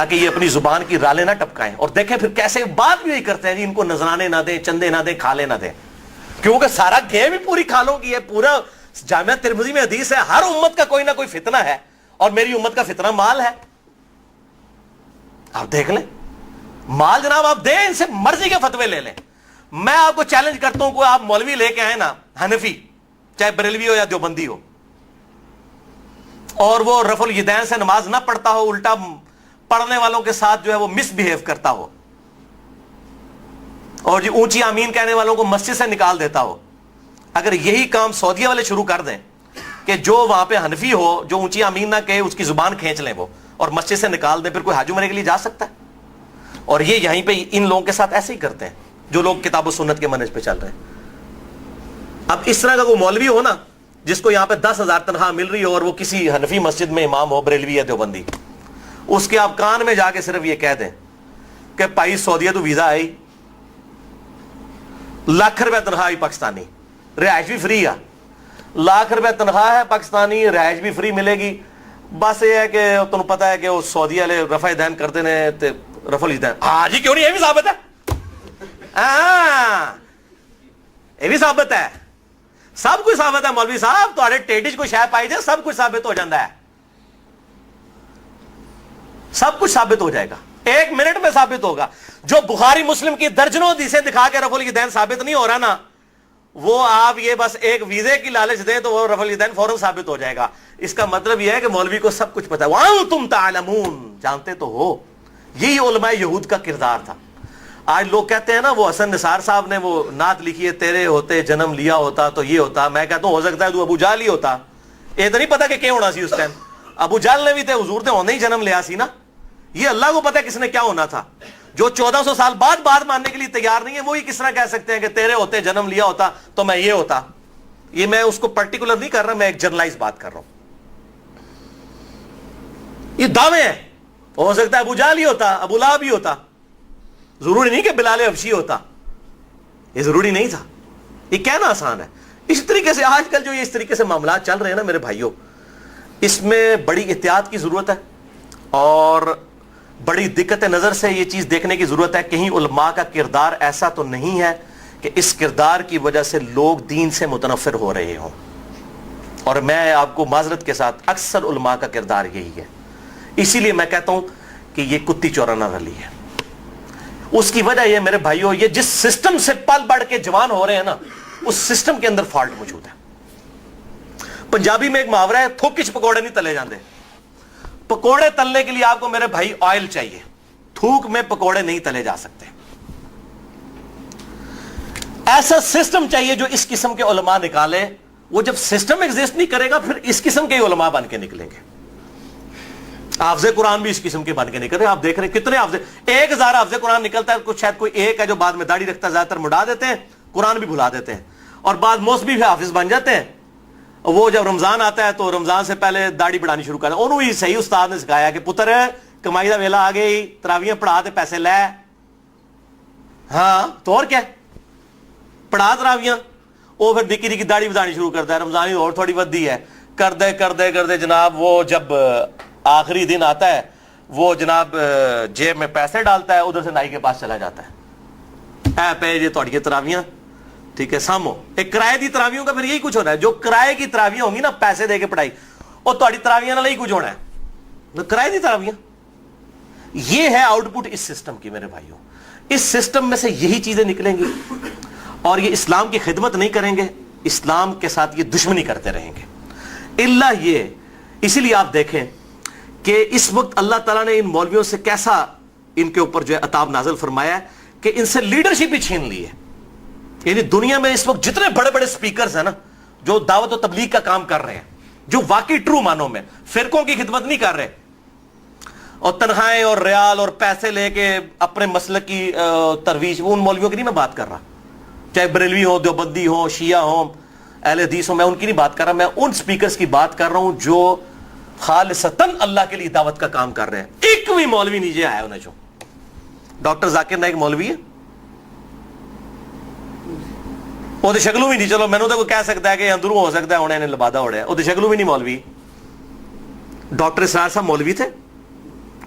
تاکہ یہ اپنی زبان کی رالیں نہ ٹپکائیں. اور دیکھیں پھر کیسے بات بھی یہی کرتے ہیں جی ان کو نذرانے نہ دیں, چندے نہ دیں, کھالے نہ دیں, کیونکہ سارا گیم ہی پوری کھالوں کی ہے. پورا جامعہ ترمذی میں حدیث ہے ہر امت کا کوئی نہ کوئی فتنہ ہے اور میری امت کا فتنہ مال ہے. آپ دیکھ لیں مال جناب آپ دیں, ان سے مرضی کے فتوے لے لیں. میں آپ کو چیلنج کرتا ہوں, کوئی آپ مولوی لے کے آئے نا حنفی, چاہے بریلوی ہو یا دیوبندی ہو, اور وہ رفع الیدین سے نماز نہ پڑھتا ہو, الٹا پڑھنے والوں کے ساتھ جو ہے وہ مس بہیو کرتا ہو, اور جی اونچی آمین کہنے والوں کو مسجد سے نکال دیتا ہو. اگر یہی کام سعودیہ والے شروع کر دیں کہ جو وہاں پہ حنفی ہو, جو اونچی آمین نہ کہے اس کی زبان کھینچ لیں وہ اور مسجد سے نکال دیں, پھر کوئی حج عمرے کے لیے جا سکتا ہے؟ اور یہ یہیں پہ ان لوگوں کے ساتھ ایسے ہی کرتے ہیں جو لوگ کتاب و سنت کے منہج پہ چل رہے ہیں. اب اس طرح کا کوئی مولوی ہو نا جس کو یہاں پہ 10,000 تنخواہ مل رہی ہو اور وہ کسی حنفی مسجد میں امام ہو, بریلوی یا دیوبندی, اس کے آپ کان میں جا کے صرف یہ کہہ دیں کہ بھائی سعودیہ تو ویزا آئی, لاکھ روپے تنخواہ آئی پاکستانی, رہائش بھی فری ہے, لاکھ روپے تنخواہ ہے پاکستانی, رہائش بھی فری ملے گی, بس یہ ہے کہ تمہیں پتا ہے کہ وہ سعودی والے رفع دین کرتے ہیں, رفع الیدین. ہاں جی کیوں نہیں, یہ بھی ثابت ہے, یہ بھی ثابت ہے, سب کچھ ثابت ہے مولوی صاحب. تھوڑے ٹیڈی کو شے پائی جائے سب کچھ ثابت ہو جاتا ہے, سب کچھ ثابت ہو جائے گا, 1 منٹ میں ثابت ہوگا. جو بخاری مسلم کی درجنوں حدیثیں دکھا کے رفع الیدین ثابت نہیں ہو رہا نا, وہ آپ یہ بس ایک ویزے کی لالچ دیں تو وہ رفع الیدین فوراً ثابت ہو جائے گا. اس کا مطلب یہ ہے کہ مولوی کو سب کچھ پتا ہے. وَأَنْتُمْ تَعْلَمُونَ, جانتے تو ہو. یہی علماء یہود کا کردار تھا. آج لوگ کہتے ہیں نا وہ حسن نثار صاحب نے وہ نعت لکھی ہے, تیرے ہوتے جنم لیا ہوتا تو یہ ہوتا. میں کہتا ہوں ہو سکتا ہے تو ابو جہل ہی ہوتا, یہ تو نہیں پتا کہ کیا ہونا سی اس ٹائم. ابو جہل نے بھی تے حضور تے ہونے ہی جنم لیا سی نا. یہ اللہ کو پتا ہے کس نے کیا ہونا تھا. جو 1400 سال بعد بات ماننے کے لیے تیار نہیں ہے وہی کس طرح کہہ سکتے ہیں کہ تیرے ہوتے جنم لیا ہوتا تو میں یہ ہوتا. یہ میں اس کو پرٹیکولر نہیں کر رہا, میں ایک جنرلائز بات کر رہا ہوں. یہ دعوے ہیں, ہو سکتا ہے ابو جہل ہی ہوتا, ابو لہب ہی ہوتا, ضروری نہیں کہ بلال حبشی ہوتا, یہ ضروری نہیں تھا. یہ کہنا آسان ہے. اس طریقے سے آج کل جو یہ اس طریقے سے معاملات چل رہے ہیں نا میرے بھائیوں, اس میں بڑی احتیاط کی ضرورت ہے اور بڑی دقت نظر سے یہ چیز دیکھنے کی ضرورت ہے. کہیں علماء کا کردار ایسا تو نہیں ہے کہ اس کردار کی وجہ سے لوگ دین سے متنفر ہو رہے ہوں. اور میں آپ کو معذرت کے ساتھ اکثر علماء کا کردار یہی ہے. اسی لیے میں کہتا ہوں کہ یہ کتی چورانہ رلی ہے. اس کی وجہ یہ میرے بھائیوں, یہ جس سسٹم سے پل بڑھ کے جوان ہو رہے ہیں نا, اس سسٹم کے اندر فالٹ موجود ہے. پنجابی میں ایک محاورہ ہے, تھوکچ پکوڑے نہیں تلے جاندے. پکوڑے تلنے کے لیے آپ کو میرے بھائی آئل چاہیے, تھوک میں پکوڑے نہیں تلے جا سکتے. ایسا سسٹم چاہیے جو اس قسم کے علماء نکالے. وہ جب سسٹم ایگزسٹ نہیں کرے گا پھر اس قسم کے علماء بن کے نکلیں گے. حافظ قرآن بھی اس قسم کے بن کے نکل رہے. آپ دیکھ رہے ہیں کتنے حافظ, 1000 حافظ قرآن نکلتا ہے, کچھ شاید کوئی ایک ہے جو بعد میں داڑھی رکھتا ہے, زیادہ تر مڑا دیتے ہیں, قرآن بھی بھلا دیتے ہیں, اور بعد موسمی بھی حافظ بن جاتے ہیں. وہ جب رمضان آتا ہے تو رمضان سے پہلے داڑھی بڑھانی شروع کرتے ہیں. انہوں ہی صحیح استاد نے سکھایا کہ پتر کمائی دا ویلا آ گئی, تراویاں پڑھا تے پیسے لے. ہاں تو اور کیا, پڑھا تراویاں. وہ پھر نکی نکی داڑھی بڑھانی شروع کرتا ہے, رمضان ہی اور تھوڑی ودی ہے, کردے کردے کردے جناب وہ جب آخری دن آتا ہے وہ جناب جیب میں پیسے ڈالتا ہے, ادھر سے نائی کے پاس چلا جاتا ہے. اے پہ جی تھوڑی تراویاں ٹھیک ہے سامو. ایک کرائے دی تراویوں کا پھر یہی کچھ ہونا ہے. جو کرائے کی تراویاں ہوں گی نا پیسے دے کے پڑھائی, اور تھوڑی تراویاں نہ ہی کچھ ہونا ہے, کرائے دی تراویاں. یہ ہے آؤٹ پٹ اس سسٹم کی میرے بھائیوں. اس سسٹم میں سے یہی چیزیں نکلیں گی اور یہ اسلام کی خدمت نہیں کریں گے, اسلام کے ساتھ یہ دشمنی کرتے رہیں گے. اللہ یہ, اسی لیے آپ دیکھیں کہ اس وقت اللہ تعالیٰ نے ان مولویوں سے کیسا ان کے اوپر جو ہے عطاب نازل فرمایا ہے کہ ان سے لیڈرشپ ہی چھین لی ہے. یعنی دنیا میں اس وقت جتنے بڑے بڑے سپیکرز ہیں نا جو دعوت و تبلیغ کا کام کر رہے ہیں, جو واقعی ٹرو معنوں میں فرقوں کی خدمت نہیں کر رہے اور تنخواہیں اور ریال اور پیسے لے کے اپنے مسلک کی ترویج, وہ ان مولویوں کی نہیں میں بات کر رہا, چاہے بریلوی ہو, دیوبندی ہو, شیعہ ہو, اہل حدیث ہو, میں ان کی نہیں بات کر رہا. میں ان سپیکرز کی بات کر رہا ہوں جو خالصتاً اللہ کے لیے دعوت کا کام کر رہے ہیں. ایک بھی مولوی نیچے آیا انہیں. جو ڈاکٹر ذاکر نائک مولوی ہے, وہ تو شکلوں بھی نہیں, چلو میں نے تو کہہ سکتا ہے کہ اندروں ہو سکتا ہے انہیں لبادہ اڑیا, وہ تو شکلوں بھی نہیں مولوی. ڈاکٹر اسرار صاحب مولوی تھے,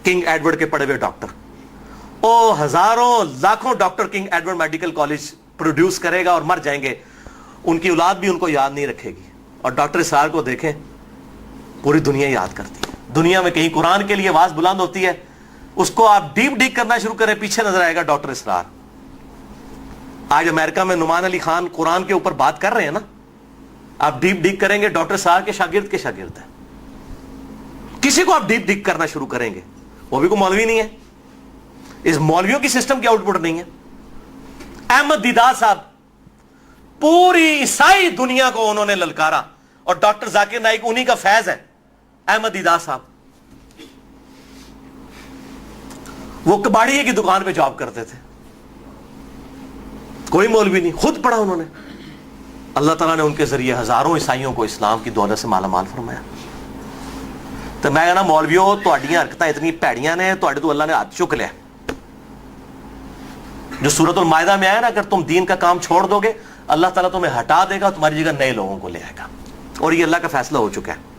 کنگ ایڈورڈ کے پڑھے ہوئے ڈاکٹر. او ہزاروں لاکھوں doctor king Edward medical college produce کرے گا اور مر جائیں گے, ان کی اولاد بھی ان کو یاد نہیں رکھے گی. اور ڈاکٹر اسرار کو دیکھیں, پوری دنیا یاد کرتی ہے. دنیا میں کہیں قرآن کے لیے آواز بلند ہوتی ہے, اس کو آپ ڈیپ ڈیک کرنا شروع کریں, پیچھے نظر آئے گا ڈاکٹر اسرار. آج امریکہ میں نعمان علی خان قرآن کے اوپر بات کر رہے ہیں نا, آپ ڈیپ ڈیک کریں گے ڈاکٹر اسرار کے شاگرد ہیں. کسی کو آپ ڈیپ ڈیک کرنا شروع کریں گے, وہ بھی کوئی مولوی نہیں ہے, اس مولویوں کی سسٹم کی آؤٹ پٹ نہیں ہے. احمد دیدار صاحب, پوری عیسائی دنیا کو انہوں نے للکارا, اور ڈاکٹر ذاکر نائک انہی کا فیض ہے. احمد دیدار صاحب وہ کباڑیے کی دکان پہ جاب کرتے تھے, کوئی مولوی نہیں, خود پڑھا انہوں نے. اللہ تعالیٰ نے ان کے ذریعے ہزاروں عیسائیوں کو اسلام کی دولت سے مالا مال فرمایا. تو میں کہنا مولویوں تہاڈیاں حرکتاں اتنی پیڑیاں نے, تہاڈے تو اللہ نے ہاتھ چک لیا. جو سورۃ المائدہ میں آیا نا, اگر تم دین کا کام چھوڑ دو گے اللہ تعالیٰ تمہیں ہٹا دے گا, تمہاری جگہ نئے لوگوں کو لے آئے گا. اور یہ اللہ کا فیصلہ ہو چکا ہے.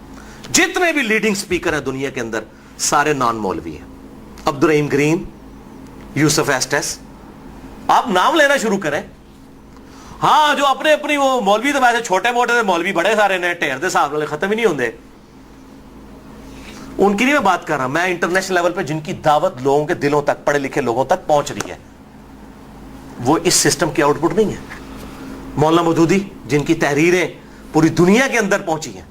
جتنے بھی لیڈنگ سپیکر ہیں دنیا کے اندر سارے نان مولوی ہیں. عبد الرحیم گرین, یوسف ایسٹس, آپ نام لینا شروع کریں. ہاں جو اپنی وہ مولوی تو ویسے چھوٹے موٹے مولوی بڑے سارے نے, ٹھیر دے صاحب والے ختم ہی نہیں ہوندے. ان کی نہیں میں بات کر رہا, میں انٹرنیشنل لیول پہ جن کی دعوت لوگوں کے دلوں تک, پڑھے لکھے لوگوں تک پہنچ رہی ہے, وہ اس سسٹم کی آؤٹ پٹ نہیں ہے. مولانا مودودی جن کی تحریریں پوری دنیا کے اندر پہنچی ہیں,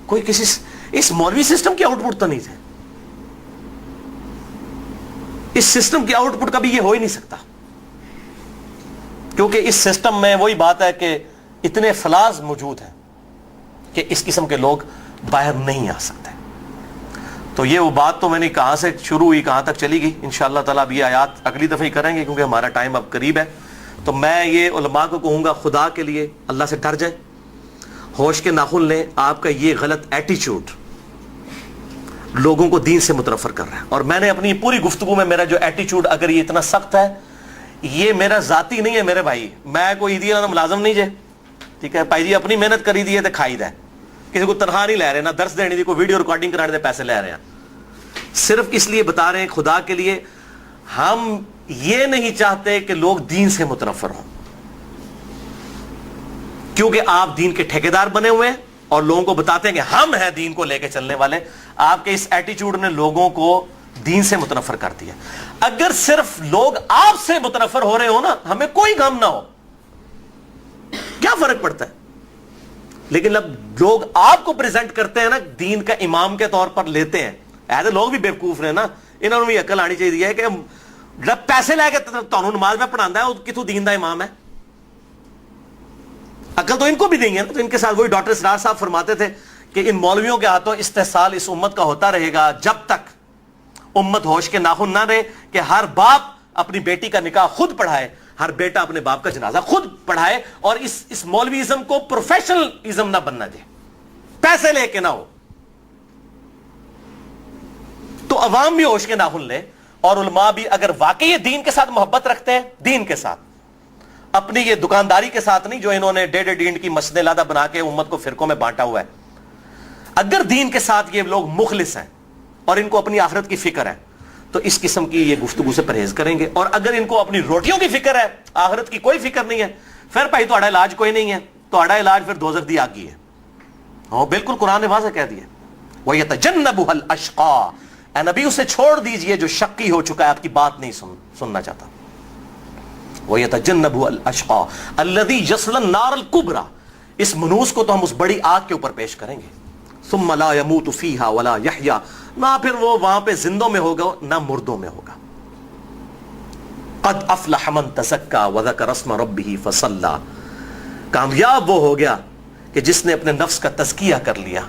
کوئی کسی اس مولوی سسٹم کی آؤٹ پٹ تو نہیں تھے. اس سسٹم کی آؤٹ پٹ کبھی یہ ہو ہی نہیں سکتا, کیونکہ اس سسٹم میں وہی بات ہے کہ اتنے فلاز موجود ہیں کہ اس قسم کے لوگ باہر نہیں آ سکتے. تو یہ وہ بات تو میں نے کہاں سے شروع ہوئی کہاں تک چلی گئی. انشاءاللہ تعالیٰ اب یہ آیات اگلی دفعہ ہی کریں گے کیونکہ ہمارا ٹائم اب قریب ہے. تو میں یہ علماء کو کہوں گا, خدا کے لیے اللہ سے ڈر جائیں, ہوش کے ناخن لیں. آپ کا یہ غلط ایٹیچیوڈ لوگوں کو دین سے متنفر کر رہا ہے. اور میں نے اپنی پوری گفتگو میں میرا جو ایٹیچیوڈ اگر یہ اتنا سخت ہے, یہ میرا ذاتی نہیں ہے میرے بھائی, میں کوئی عیدی والا ملازم نہیں جے, ٹھیک ہے بھائی جی, اپنی محنت کری دی ہے تو کھائی دے, کسی کو تنخواہ نہیں لے رہے, نہ درس دینے دی, کوئی ویڈیو ریکارڈنگ کرانے دے پیسے لے رہے ہیں. صرف اس لیے بتا رہے ہیں خدا کے لیے, ہم یہ نہیں چاہتے کہ لوگ دین سے متنفر ہوں, کیونکہ آپ دین کے ٹھیکیدار بنے ہوئے ہیں اور لوگوں کو بتاتے ہیں کہ ہم ہیں دین کو لے کے چلنے والے. آپ کے اس ایٹیچیوڈ نے لوگوں کو دین سے متنفر کر دیا. اگر صرف لوگ آپ سے متنفر ہو رہے ہو نا, ہمیں کوئی غم نہ ہو, کیا فرق پڑتا ہے. لیکن اب لوگ آپ کو پریزنٹ کرتے ہیں نا, دین کا امام کے طور پر لیتے ہیں. ایسے لوگ بھی بیوقوف نے نا, انہوں نے بھی عقل آنی چاہیے کہ جب پیسے لے کے تانوں نماز میں پڑھانا ہے, وہ کتوں دین دا امام ہے. عقل تو ان کو بھی دیں گے نا. تو ان کے ساتھ وہی ڈاکٹر اسرار صاحب فرماتے تھے کہ ان مولویوں کے ہاتھوں استحصال اس امت کا ہوتا رہے گا جب تک امت ہوش کے ناخن نہ رہے کہ ہر باپ اپنی بیٹی کا نکاح خود پڑھائے, ہر بیٹا اپنے باپ کا جنازہ خود پڑھائے, اور اس مولویزم کو پروفیشنل ازم نہ بننا دے, پیسے لے کے نہ ہو. تو عوام بھی ہوش کے ناخن لے, اور علماء بھی اگر واقعی یہ دین کے ساتھ محبت رکھتے ہیں, دین کے ساتھ, اپنی یہ دکانداری کے ساتھ نہیں جو انہوں نے ڈیڑھ ڈینڈ کی مسجدیں لادہ بنا کے امت کو فرقوں میں بانٹا ہوا ہے. اگر دین کے ساتھ یہ لوگ مخلص ہیں اور ان کو اپنی آخرت کی فکر ہے تو اس قسم کی یہ گفتگو سے پرہیز کریں گے. اور اگر ان کو اپنی روٹیوں کی فکر ہے, آخرت کی کوئی فکر نہیں ہے, پھر بھائی تہاڈا علاج کوئی نہیں ہے, تہاڈا علاج پھر دوزخ دی آگ ہی ہے. ہاں بالکل قرآن نے واضح کہہ دیا, وَيَتَجَنَّبُهَا الْأَشْقَى, اے نبی اسے چھوڑ دیجئے جو شقی ہو چکا ہے, آپ کی بات نہیں سننا چاہتا. وَيَتَجَنَّبُهَا الْأَشْقَى الَّذِي يَصْلَى النَّارَ الْكُبْرَى, اس منوس کو تو ہم اس بڑی آگ کے اوپر پیش کریں گے. ثُمَّ لَا يَمُوتُ فِيهَا وَلَا يَحْيَا, نہ پھر وہ وہاں پہ زندوں میں ہوگا نہ مردوں میں ہوگا. قَدْ أَفْلَحَ مَنْ تَزَكَّى وَذَكَرَ اسْمَ رَبِّهِ فَصَلَّى, کامیاب وہ ہو گیا کہ جس نے اپنے نفس کا تزکیہ کر لیا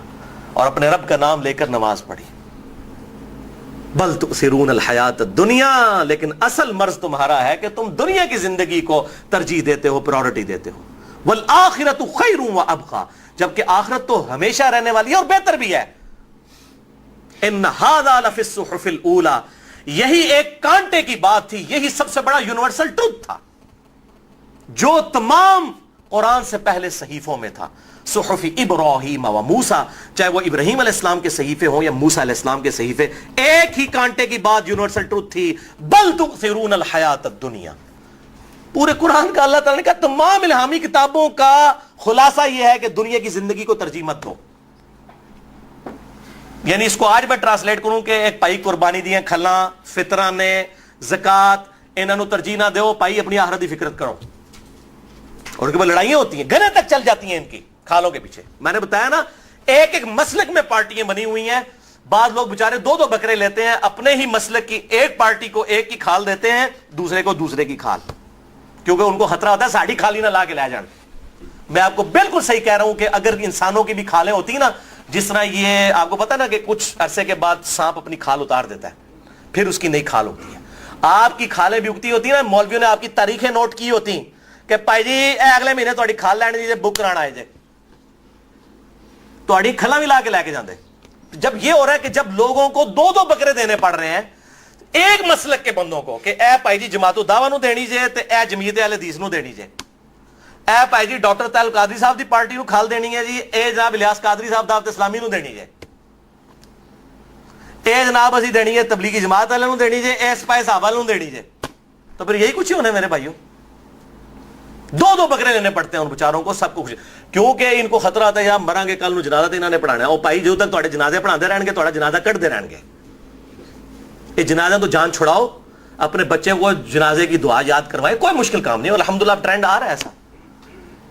اور اپنے رب کا نام لے کر نماز پڑھی. بل تؤثرون الحیات الدنیا, لیکن اصل مرض تمہارا ہے کہ تم دنیا کی زندگی کو ترجیح دیتے ہو, پرائورٹی دیتے ہو. والآخرۃ خیر وابقیٰ, جبکہ آخرت تو ہمیشہ رہنے والی ہے اور بہتر بھی ہے. ان ھذا لفی الصحف الاولی, یہی ایک کانٹے کی بات تھی, یہی سب سے بڑا یونیورسل ٹروتھ تھا جو تمام قرآن سے پہلے صحیفوں میں تھا. صحف ابراہیم و موسیٰ، چاہے وہ ابراہیم علیہ السلام کے صحیفے ہوں یا موسیٰ علیہ السلام کے صحیفے، ایک ہی کانٹے کی بات یونیورسل ٹروتھ تھی، بل تؤثرون الحیات الدنیا۔ پورے قرآن کا اللہ تعالیٰ نے کہا تمام الہامی کتابوں کا خلاصہ یہ ہے کہ دنیا کی زندگی کو ترجیح مت دو۔ یعنی اس کو آج میں ٹرانسلیٹ کروں کہ ایک پائی قربانی دی ہیں، کھلاں فطرانے زکات، انہاں نو ترجیح نہ دیو، پائی اپنی آخرت دی فکرت کرو۔ اور ان کے بعد لڑائیاں ہوتی ہیں، گنے تک چل جاتی ہیں ان کی کھالوں کے پیچھے۔ میں نے بتایا نا ایک ایک مسلک میں پارٹیاں بنی ہوئی ہیں، بعض لوگ بےچارے دو دو بکرے لیتے ہیں، اپنے ہی مسلک کی ایک پارٹی کو ایک کی کھال دیتے ہیں، دوسرے کو دوسرے کی کھال، کیونکہ ان کو خطرہ ہوتا ہے ساڑھی کھالی نہ لا کے لے جان۔ میں آپ کو بالکل صحیح کہہ رہا ہوں کہ اگر انسانوں کی بھی کھالیں ہوتی نا، جس طرح یہ آپ کو پتا نا کہ کچھ عرصے کے بعد سانپ اپنی کھال اتار دیتا ہے، پھر اس کی نئی کھال ہوتی ہے، آپ کی کھالیں بھی اگتی ہوتی ہیں نا۔ مولویوں نے آپ کی تاریخیں نوٹ کی ہوتی کہ پائی جی اے اگلے مہینے تہاڈی کھال لین دی بک کرانا آئے جے، تہاڈی کھلاں بھی لا کے لے کے جاندے۔ جب یہ ہو رہا ہے کہ جب لوگوں کو دو دو بکرے دینے پڑ رہے ہیں ایک مسلک کے بندوں کو کہ اے پائی جی جماعت الدعوہ نو دینی جے تے اے جمعیت اہل حدیث نو دینی جے، اے پائی جی ڈاکٹر طاہر قادری صاحب دی پارٹی نو کھال دینی ہے جی، اے جناب الیاس قادری صاحب دعوت اسلامی نو دینی جے، اے جناب اسی دینی ہے تبلیغی جماعت والے نو دینی جے، اے سپاہی صاحب والے نو دینی جے۔ تو پھر یہی کچھ ہی ہونا ہے میرے بھائیوں، دو دو بکرے لینے پڑتے ہیں ان بیچاروں کو، سب کو خوشی، کیونکہ ان کو خطرہ آتا ہے یار مراں گے کل نو جنازہ تے انہاں نے پڑھانا ہے، او بھائی جو تک تواڈے جنازے پڑھاندے رہن گے تواڈا جنازہ کٹدے رہن گے۔ یہ جنازہ تو جان چھڑاؤ، اپنے بچے کو جنازے کی دعا یاد کروائے، کوئی مشکل کام نہیں۔ الحمدللہ ٹرینڈ آ رہا ہے ایسا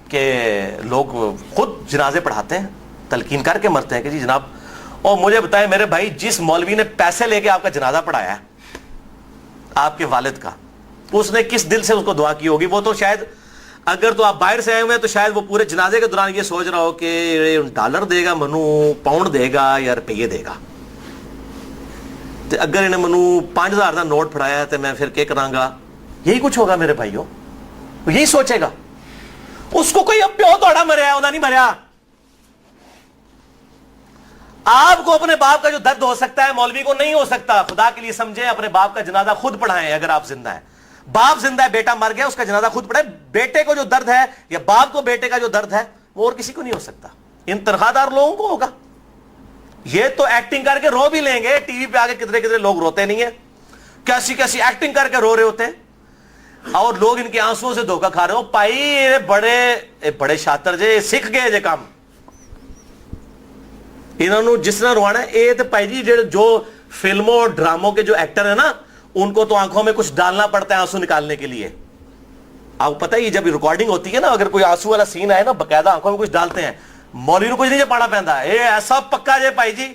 کہ لوگ خود جنازے پڑھاتے ہیں، تلقین کر کے مرتے ہیں کہ جی جناب۔ اور مجھے بتائیں میرے بھائی، جس مولوی نے پیسے لے کے آپ کا جنازہ پڑھایا ہے آپ کے والد کا، اس نے کس دل سے اس کو دعا کی ہوگی؟ وہ تو شاید اگر تو آپ باہر سے آئے ہوئے تو شاید وہ پورے جنازے کے دوران یہ سوچ رہا ہو کہ ڈالر دے گا منو، پاؤنڈ دے گا یا روپیے دے گا، تو اگر انہیں منو 5000 کا نوٹ پھڑایا ہے تو میں پھر کیا کراں گا؟ یہی کچھ ہوگا میرے بھائیوں، یہی سوچے گا۔ اس کو کوئی اب پیو توڑا مریا ہے، انہوں نہیں مریا۔ آپ کو اپنے باپ کا جو درد ہو سکتا ہے مولوی کو نہیں ہو سکتا۔ خدا کے لیے سمجھیں، اپنے باپ کا جنازہ خود پڑھائیں اگر آپ زندہ ہیں۔ باپ زندہ ہے، بیٹا مر گیا، اس کا جنازہ خود پڑھائیں۔ بیٹے کو جو درد ہے یا باپ کو بیٹے کا جو درد ہے وہ اور کسی کو نہیں ہو سکتا، ان تنخواہ دار لوگوں کو ہوگا۔ یہ تو ایکٹنگ کر کے رو بھی لیں گے، ٹی وی پہ آگے کتنے کتنے لوگ روتے نہیں ہیں، کیسی کیسی ایکٹنگ کر کے رو رہے ہوتے ہیں، اور لوگ ان کے آنسوؤں سے دھوکہ کھا رہے ہو۔ پائی یہ بڑے شاطر جے سکھ گئے جے کام، انہوں نے جس طرح روانا ہے یہ تو پائی جی جو فلموں اور ڈراموں کے جو ایکٹر ہیں نا، ان کو تو آنکھوں میں کچھ ڈالنا پڑتا ہے آنسو نکالنے کے لیے۔ آپ کو پتہ ہی جب ریکارڈنگ ہوتی ہے نا، اگر کوئی آنسو والا سین آئے نا، باقاعدہ آنکھوں میں کچھ ڈالتے ہیں۔ مولوی نے کچھ نہیں پانا پہنتا ہے، یہ ایسا پکا جے پائی جی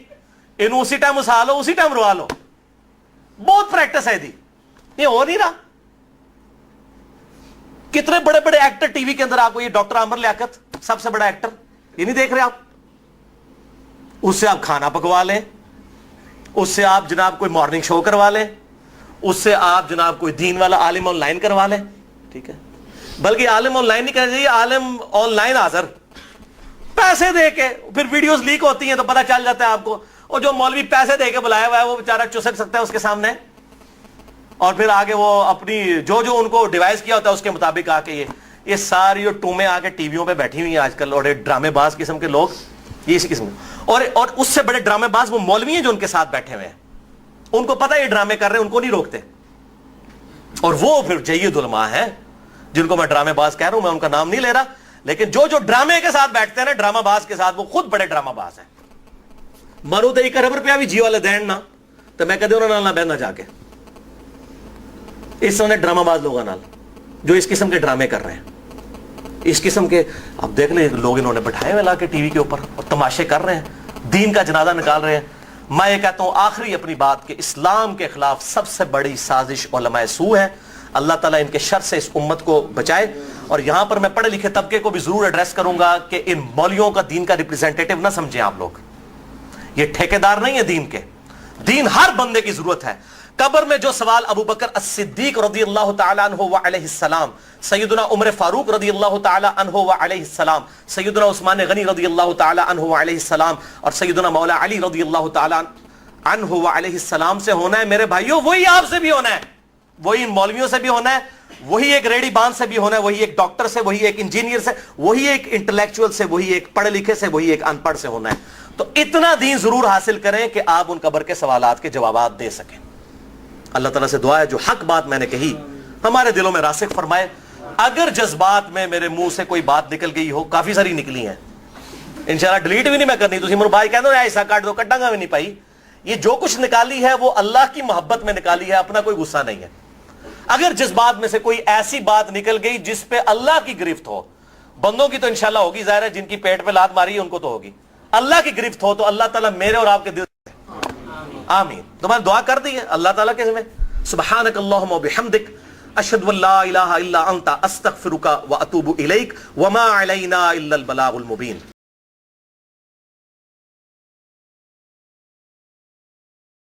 انہوں اسی ٹائم ہسا لو اسی ٹائم روا لو، بہت پریکٹس ہے دی، یہ ہو نہیں رہا۔ کتنے بڑے بڑے ایکٹر ٹی وی کے اندر آپ کو، یہ ڈاکٹر عامر لیاقت سب سے بڑا ایکٹر، یہ نہیں دیکھ رہے آپ؟ اس سے آپ کھانا پکوا لیں، اس سے آپ جناب کوئی مارننگ شو کروا لیں، اس سے آپ جناب کوئی دین والا عالم آن لائن کروا لیں، ٹھیک ہے؟ بلکہ عالم آن لائن نہیں کہنا چاہیے، عالم آن لائن حاضر، پیسے دے کے۔ پھر ویڈیوز لیک ہوتی ہیں تو پتہ چل جاتا ہے آپ کو، اور جو مولوی پیسے دے کے بلایا ہوا ہے وہ بیچارہ چسک سکتا ہے اس کے سامنے، اور پھر آگے وہ اپنی جو ان کو ڈیوائز کیا ہوتا ہے اس کے مطابق آ کے یہ ساری جو ٹومیں آ کے ٹی ویوں پہ بیٹھی ہوئی ہیں آج کل، اور ڈرامے باز قسم کے لوگ، یہ اسی قسم کے، اور اس سے بڑے ڈرامے باز وہ مولوی ہیں جو ان کے ساتھ بیٹھے ہوئے ہیں، ان کو پتہ یہ ڈرامے کر رہے ہیں، ان کو نہیں روکتے، اور وہ پھر جید علماء ہیں جن کو میں ڈرامے باز کہہ رہا ہوں، میں ان کا نام نہیں لے رہا، لیکن جو ڈرامے کے ساتھ بیٹھتے ہیں نا، ڈرامہ باز کے ساتھ، وہ خود بڑے ڈرامہ باز ہیں۔ مرو تو 1 ارب روپیہ بھی جیو والے دین نا تو میں کہتے انہوں نے بہنا جا کے اس طرح ڈرامہ باز لوگوں نال جو اس قسم کے ڈرامے کر رہے ہیں، اس قسم کے اب دیکھ لیں لوگ انہوں نے بٹھائے ہوئے لا کے ٹی وی کے اوپر اور تماشے کر رہے ہیں، دین کا جنازہ نکال رہے ہیں۔ میں یہ کہتا ہوں آخری اپنی بات کہ اسلام کے خلاف سب سے بڑی سازش علماء سو ہے، اللہ تعالیٰ ان کے شر سے اس امت کو بچائے۔ اور یہاں پر میں پڑھے لکھے طبقے کو بھی ضرور ایڈریس کروں گا کہ ان مولویوں کا دین کا ریپریزنٹیٹو نہ سمجھیں آپ لوگ، یہ ٹھیکیدار نہیں ہے دین کے، دین ہر بندے کی ضرورت ہے۔ قبر میں جو سوال ابو بکر الصدیق رضی اللہ تعالی عنہ وعلیہ السلام، سیدنا عمر فاروق رضی اللہ تعالی عنہ وعلیہ السلام، سیدنا عثمان غنی رضی اللہ تعالی عنہ وعلیہ السلام، اور سیدنا مولا علی رضی اللہ تعالی عنہ وعلیہ السلام سے ہونا ہے میرے بھائیوں، وہی آپ سے بھی ہونا ہے، وہی ان مولویوں سے بھی ہونا ہے، وہی ایک ریڈی بان سے بھی ہونا ہے, وہی ایک ڈاکٹر سے, وہی ایک انجینئر سے, وہی ایک انٹلیکچوئل سے, وہی ایک پڑھے لکھے سے, وہی ایک ان پڑھ سے ہونا ہے. تو اتنا دین ضرور حاصل کریں کہ آپ ان قبر کے سوالات کے جوابات دے سکیں. اللہ تعالیٰ سے دعا ہے جو حق بات میں نے کہی ہمارے دلوں میں راسخ فرمائے. اگر جذبات میں میرے منہ سے کوئی بات نکل گئی ہو, کافی ساری نکلی ہیں انشاءاللہ, ڈیلیٹ بھی نہیں میں کرنی, تسی میرے بھائی کہندے ہو ایسا کاٹ دو, کٹاں گا بھی نہیں پائی. یہ جو کچھ نکالی ہے وہ اللہ کی محبت میں نکالی ہے, اپنا کوئی غصہ نہیں ہے. اگر جذبات میں سے کوئی ایسی بات نکل گئی جس پہ اللہ کی گرفت ہو, بندوں کی تو انشاءاللہ ہوگی, ظاہر ہے جن کی پیٹ پہ لات ماری ہے ان کو تو ہوگی, اللہ کی گرفت ہو تو اللہ تعالیٰ میرے اور آپ کے دل سے آمین. تو میں دعا کر دی ہے اللہ تعالیٰ کے میں, سبحانک اللہم و بحمدک اشہد ان لا الہ الا انت استغفرک و اتوب الیک وما علینا الا البلاغ المبین.